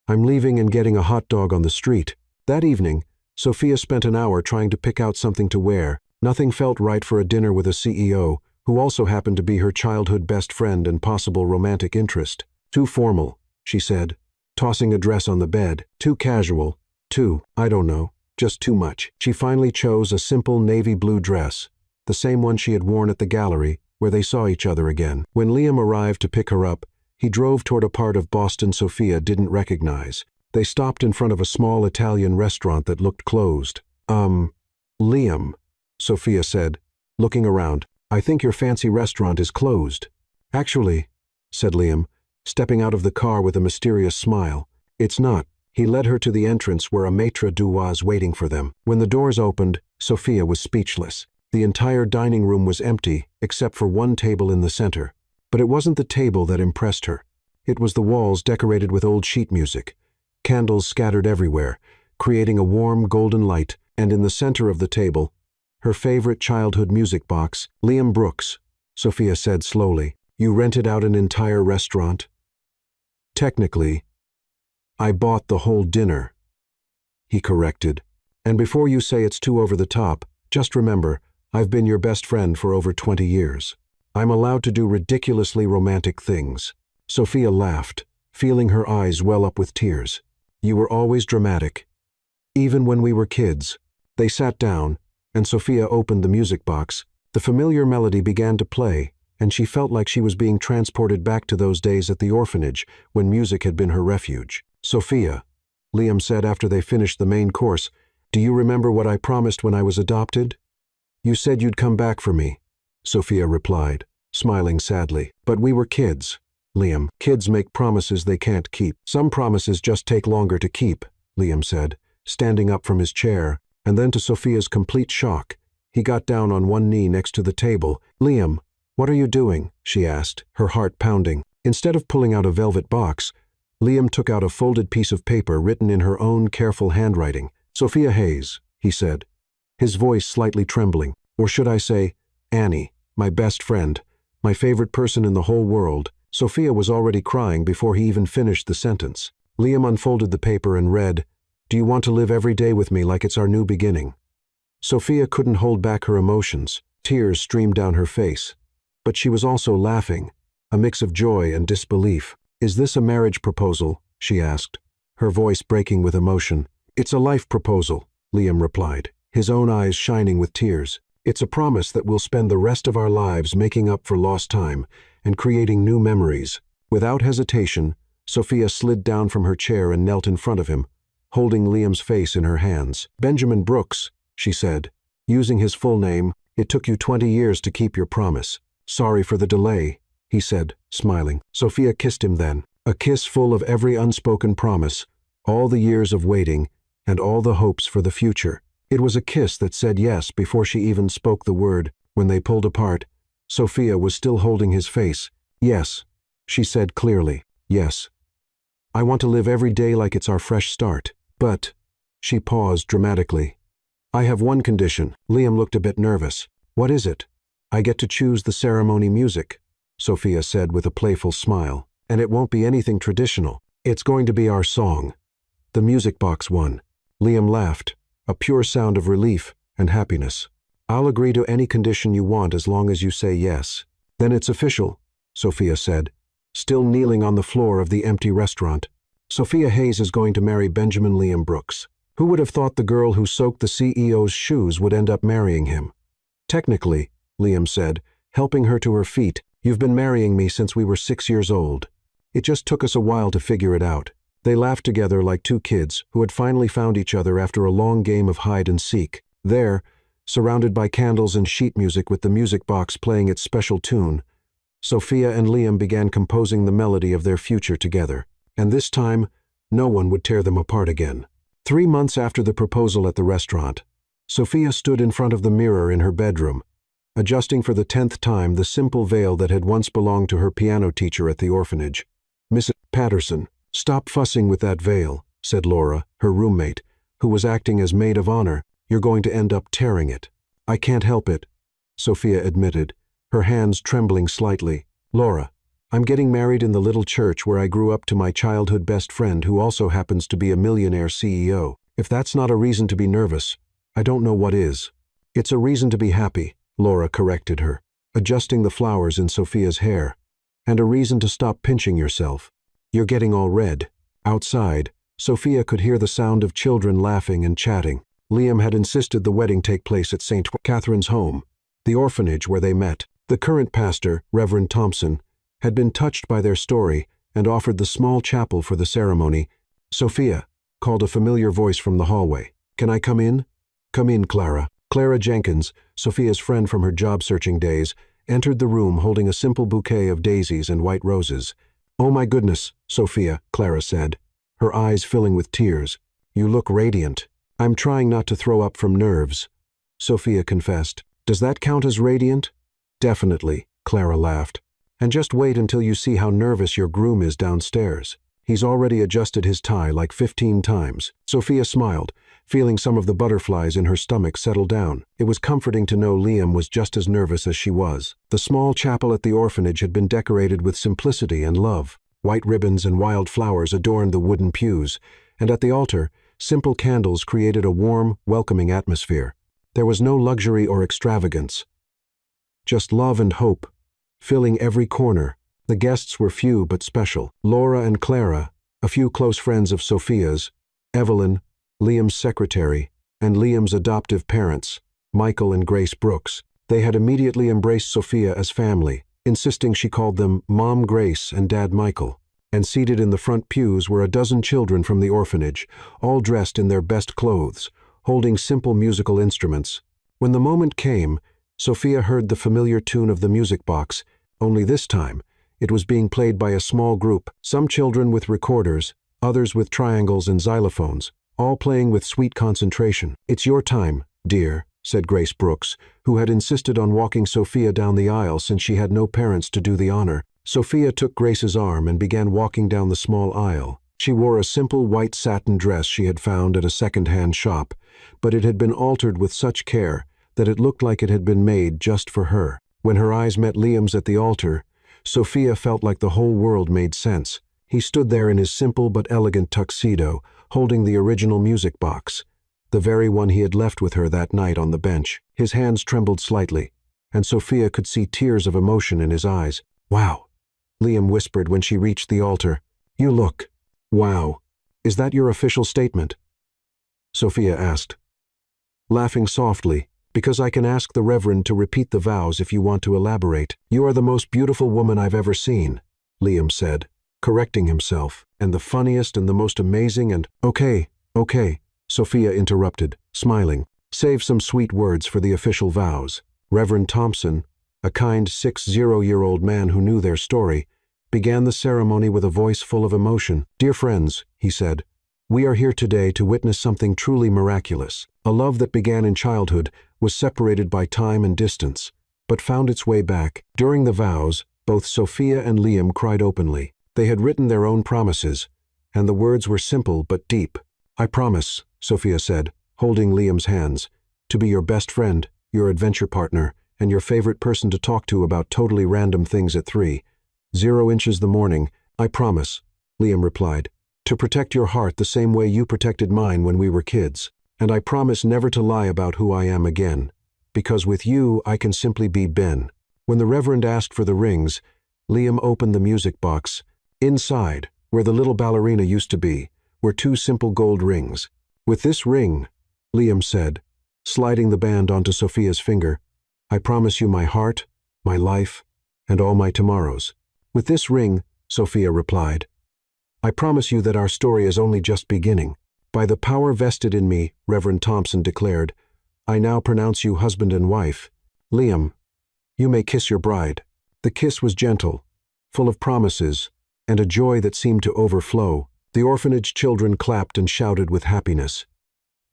I'm leaving and getting a hot dog on the street." That evening, Sophia spent an hour trying to pick out something to wear. Nothing felt right for a dinner with a CEO, who also happened to be her childhood best friend and possible romantic interest. "Too formal," she said, tossing a dress on the bed. "Too casual. I don't know, just too much." She finally chose a simple navy blue dress, the same one she had worn at the gallery, where they saw each other again. When Liam arrived to pick her up, he drove toward a part of Boston Sophia didn't recognize. They stopped in front of a small Italian restaurant that looked closed. Liam," Sophia said, looking around, "I think your fancy restaurant is closed." "Actually," said Liam, stepping out of the car with a mysterious smile, "it's not." He led her to the entrance where a maitre d' was waiting for them. When the doors opened, Sophia was speechless. The entire dining room was empty, except for one table in the center. But it wasn't the table that impressed her. It was the walls decorated with old sheet music, candles scattered everywhere, creating a warm golden light, and in the center of the table, her favorite childhood music box. "Liam Brooks," Sophia said slowly, "you rented out an entire restaurant?" "Technically, I bought the whole dinner," he corrected. "And before you say it's too over the top, just remember, I've been your best friend for over 20 years. I'm allowed to do ridiculously romantic things." Sophia laughed, feeling her eyes well up with tears. "You were always dramatic. Even when we were kids." They sat down, and Sophia opened the music box. The familiar melody began to play, and she felt like she was being transported back to those days at the orphanage when music had been her refuge. "Sophia," Liam said after they finished the main course, "do you remember what I promised when I was adopted?" "You said you'd come back for me," Sophia replied, smiling sadly. "But we were kids, Liam. Kids make promises they can't keep." "Some promises just take longer to keep," Liam said, standing up from his chair, and then to Sophia's complete shock, he got down on one knee next to the table. "Liam, what are you doing?" she asked, her heart pounding. Instead of pulling out a velvet box, Liam took out a folded piece of paper written in her own careful handwriting. "Sophia Hayes," he said, his voice slightly trembling. "Or should I say, Annie, my best friend, my favorite person in the whole world." Sophia was already crying before he even finished the sentence. Liam unfolded the paper and read, "Do you want to live every day with me like it's our new beginning?" Sophia couldn't hold back her emotions. Tears streamed down her face. But she was also laughing, a mix of joy and disbelief. "Is this a marriage proposal?" she asked, her voice breaking with emotion. "It's a life proposal," Liam replied, his own eyes shining with tears. "It's a promise that we'll spend the rest of our lives making up for lost time and creating new memories." Without hesitation, Sophia slid down from her chair and knelt in front of him, holding Liam's face in her hands. "Benjamin Brooks," she said, using his full name, "it took you 20 years to keep your promise. Sorry for the delay," he said, smiling. Sophia kissed him then, a kiss full of every unspoken promise, all the years of waiting, and all the hopes for the future. It was a kiss that said yes before she even spoke the word. When they pulled apart, Sophia was still holding his face. "Yes," she said clearly, "yes. I want to live every day like it's our fresh start. But," she paused dramatically, "I have one condition." Liam looked a bit nervous. "What is it?" "I get to choose the ceremony music," Sophia said with a playful smile. "And it won't be anything traditional. It's going to be our song. The music box one." Liam laughed, a pure sound of relief and happiness. "I'll agree to any condition you want as long as you say yes." "Then it's official," Sophia said, still kneeling on the floor of the empty restaurant. Sophia Hayes is going to marry Benjamin Liam Brooks. Who would have thought the girl who soaked the CEO's shoes would end up marrying him? Technically, Liam said, helping her to her feet, you've been marrying me since we were 6 years old. It just took us a while to figure it out. They laughed together like two kids who had finally found each other after a long game of hide and seek. There, surrounded by candles and sheet music with the music box playing its special tune, Sophia and Liam began composing the melody of their future together. And this time, no one would tear them apart again. 3 months after the proposal at the restaurant, Sophia stood in front of the mirror in her bedroom, adjusting for the 10th time the simple veil that had once belonged to her piano teacher at the orphanage. "Mrs. Patterson, stop fussing with that veil," said Laura, her roommate, who was acting as maid of honor. "You're going to end up tearing it." "I can't help it," Sophia admitted, her hands trembling slightly. "Laura, I'm getting married in the little church where I grew up to my childhood best friend who also happens to be a millionaire CEO. If that's not a reason to be nervous, I don't know what is." "It's a reason to be happy," Laura corrected her, adjusting the flowers in Sophia's hair. "And a reason to stop pinching yourself. You're getting all red." Outside, Sophia could hear the sound of children laughing and chatting. Liam had insisted the wedding take place at St. Catherine's home, the orphanage where they met. The current pastor, Reverend Thompson, had been touched by their story and offered the small chapel for the ceremony. "Sophia," called a familiar voice from the hallway. "Can I come in?" "Come in, Clara." Clara Jenkins, Sophia's friend from her job-searching days, entered the room holding a simple bouquet of daisies and white roses. "Oh my goodness, Sophia," Clara said, her eyes filling with tears. "You look radiant." "I'm trying not to throw up from nerves," Sophia confessed. "Does that count as radiant?" "Definitely," Clara laughed. "And just wait until you see how nervous your groom is downstairs. He's already adjusted his tie like 15 times. Sophia smiled, feeling some of the butterflies in her stomach settle down. It was comforting to know Liam was just as nervous as she was. The small chapel at the orphanage had been decorated with simplicity and love. White ribbons and wild flowers adorned the wooden pews, and at the altar, simple candles created a warm, welcoming atmosphere. There was no luxury or extravagance, just love and hope, filling every corner. The guests were few but special. Laura and Clara, a few close friends of Sophia's, Evelyn, Liam's secretary, and Liam's adoptive parents, Michael and Grace Brooks. They had immediately embraced Sophia as family, insisting she called them Mom Grace and Dad Michael. And seated in the front pews were a dozen children from the orphanage, all dressed in their best clothes, holding simple musical instruments. When the moment came, Sophia heard the familiar tune of the music box, only this time, it was being played by a small group, some children with recorders, others with triangles and xylophones, all playing with sweet concentration. "It's your time, dear," said Grace Brooks, who had insisted on walking Sophia down the aisle since she had no parents to do the honor. Sophia took Grace's arm and began walking down the small aisle. She wore a simple white satin dress she had found at a second-hand shop, but it had been altered with such care that it looked like it had been made just for her. When her eyes met Liam's at the altar, Sophia felt like the whole world made sense. He stood there in his simple but elegant tuxedo, holding the original music box, the very one he had left with her that night on the bench. His hands trembled slightly, and Sophia could see tears of emotion in his eyes. "Wow," Liam whispered when she reached the altar. "You look, wow. Is that your official statement?" Sophia asked, laughing softly, "Because I can ask the Reverend to repeat the vows if you want to elaborate." "You are the most beautiful woman I've ever seen," Liam said, correcting himself, "and the funniest and the most amazing and—" Okay, Sophia interrupted, smiling. "Save some sweet words for the official vows." Reverend Thompson, a kind 60-year-old man who knew their story, began the ceremony with a voice full of emotion. "Dear friends," he said, "we are here today to witness something truly miraculous. A love that began in childhood was separated by time and distance, but found its way back." During the vows, both Sophia and Liam cried openly. They had written their own promises, and the words were simple but deep. "I promise," Sophia said, holding Liam's hands, "to be your best friend, your adventure partner, and your favorite person to talk to about totally random things at 3:00 the morning. "I promise," Liam replied, "to protect your heart the same way you protected mine when we were kids. And I promise never to lie about who I am again, because with you I can simply be Ben." When the Reverend asked for the rings, Liam opened the music box. Inside, Where the little ballerina used to be were two simple gold rings. With this ring, Liam said, sliding the band onto Sophia's finger, I promise you my heart, my life, and all my tomorrows. With this ring, Sophia replied, I promise you that our story is only just beginning. By the power vested in me, Reverend Thompson declared, I now pronounce you husband and wife. Liam, you may kiss your bride. The kiss was gentle, full of promises, and a joy that seemed to overflow. The orphanage children clapped and shouted with happiness.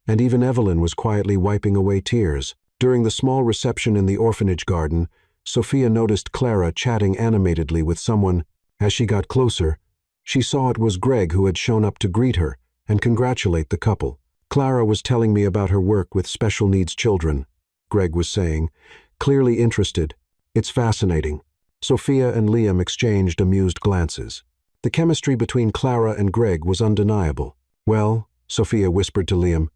And even Evelyn was quietly wiping away tears. During the small reception in the orphanage garden, Sophia noticed Clara chatting animatedly with someone. As she got closer, she saw it was Greg who had shown up to greet her and congratulate the couple. Clara was telling me about her work with special needs children, Greg was saying, clearly interested. It's fascinating. Sophia and Liam exchanged amused glances. The chemistry between Clara and Greg was undeniable. Well, Sophia whispered to Liam,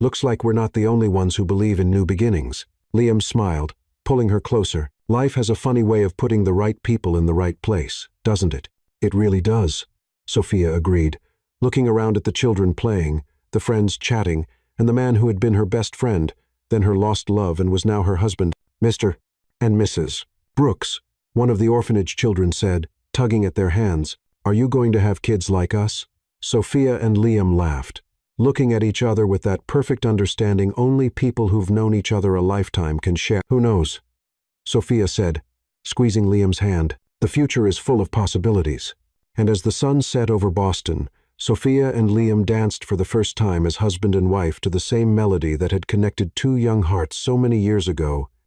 looks like we're not the only ones who believe in new beginnings. Liam smiled, pulling her closer. Life has a funny way of putting the right people in the right place, doesn't it? It really does, Sophia agreed, looking around at the children playing, the friends chatting, and the man who had been her best friend, then her lost love and was now her husband, Mr. and Mrs. Brooks. One of the orphanage children said, tugging at their hands, Are you going to have kids like us? Sophia and Liam laughed, looking at each other with that perfect understanding only people who've known each other a lifetime can share. Who knows? Sophia said, squeezing Liam's hand. The future is full of possibilities. And as the sun set over Boston, Sophia and Liam danced for the first time as husband and wife to the same melody that had connected two young hearts so many years ago.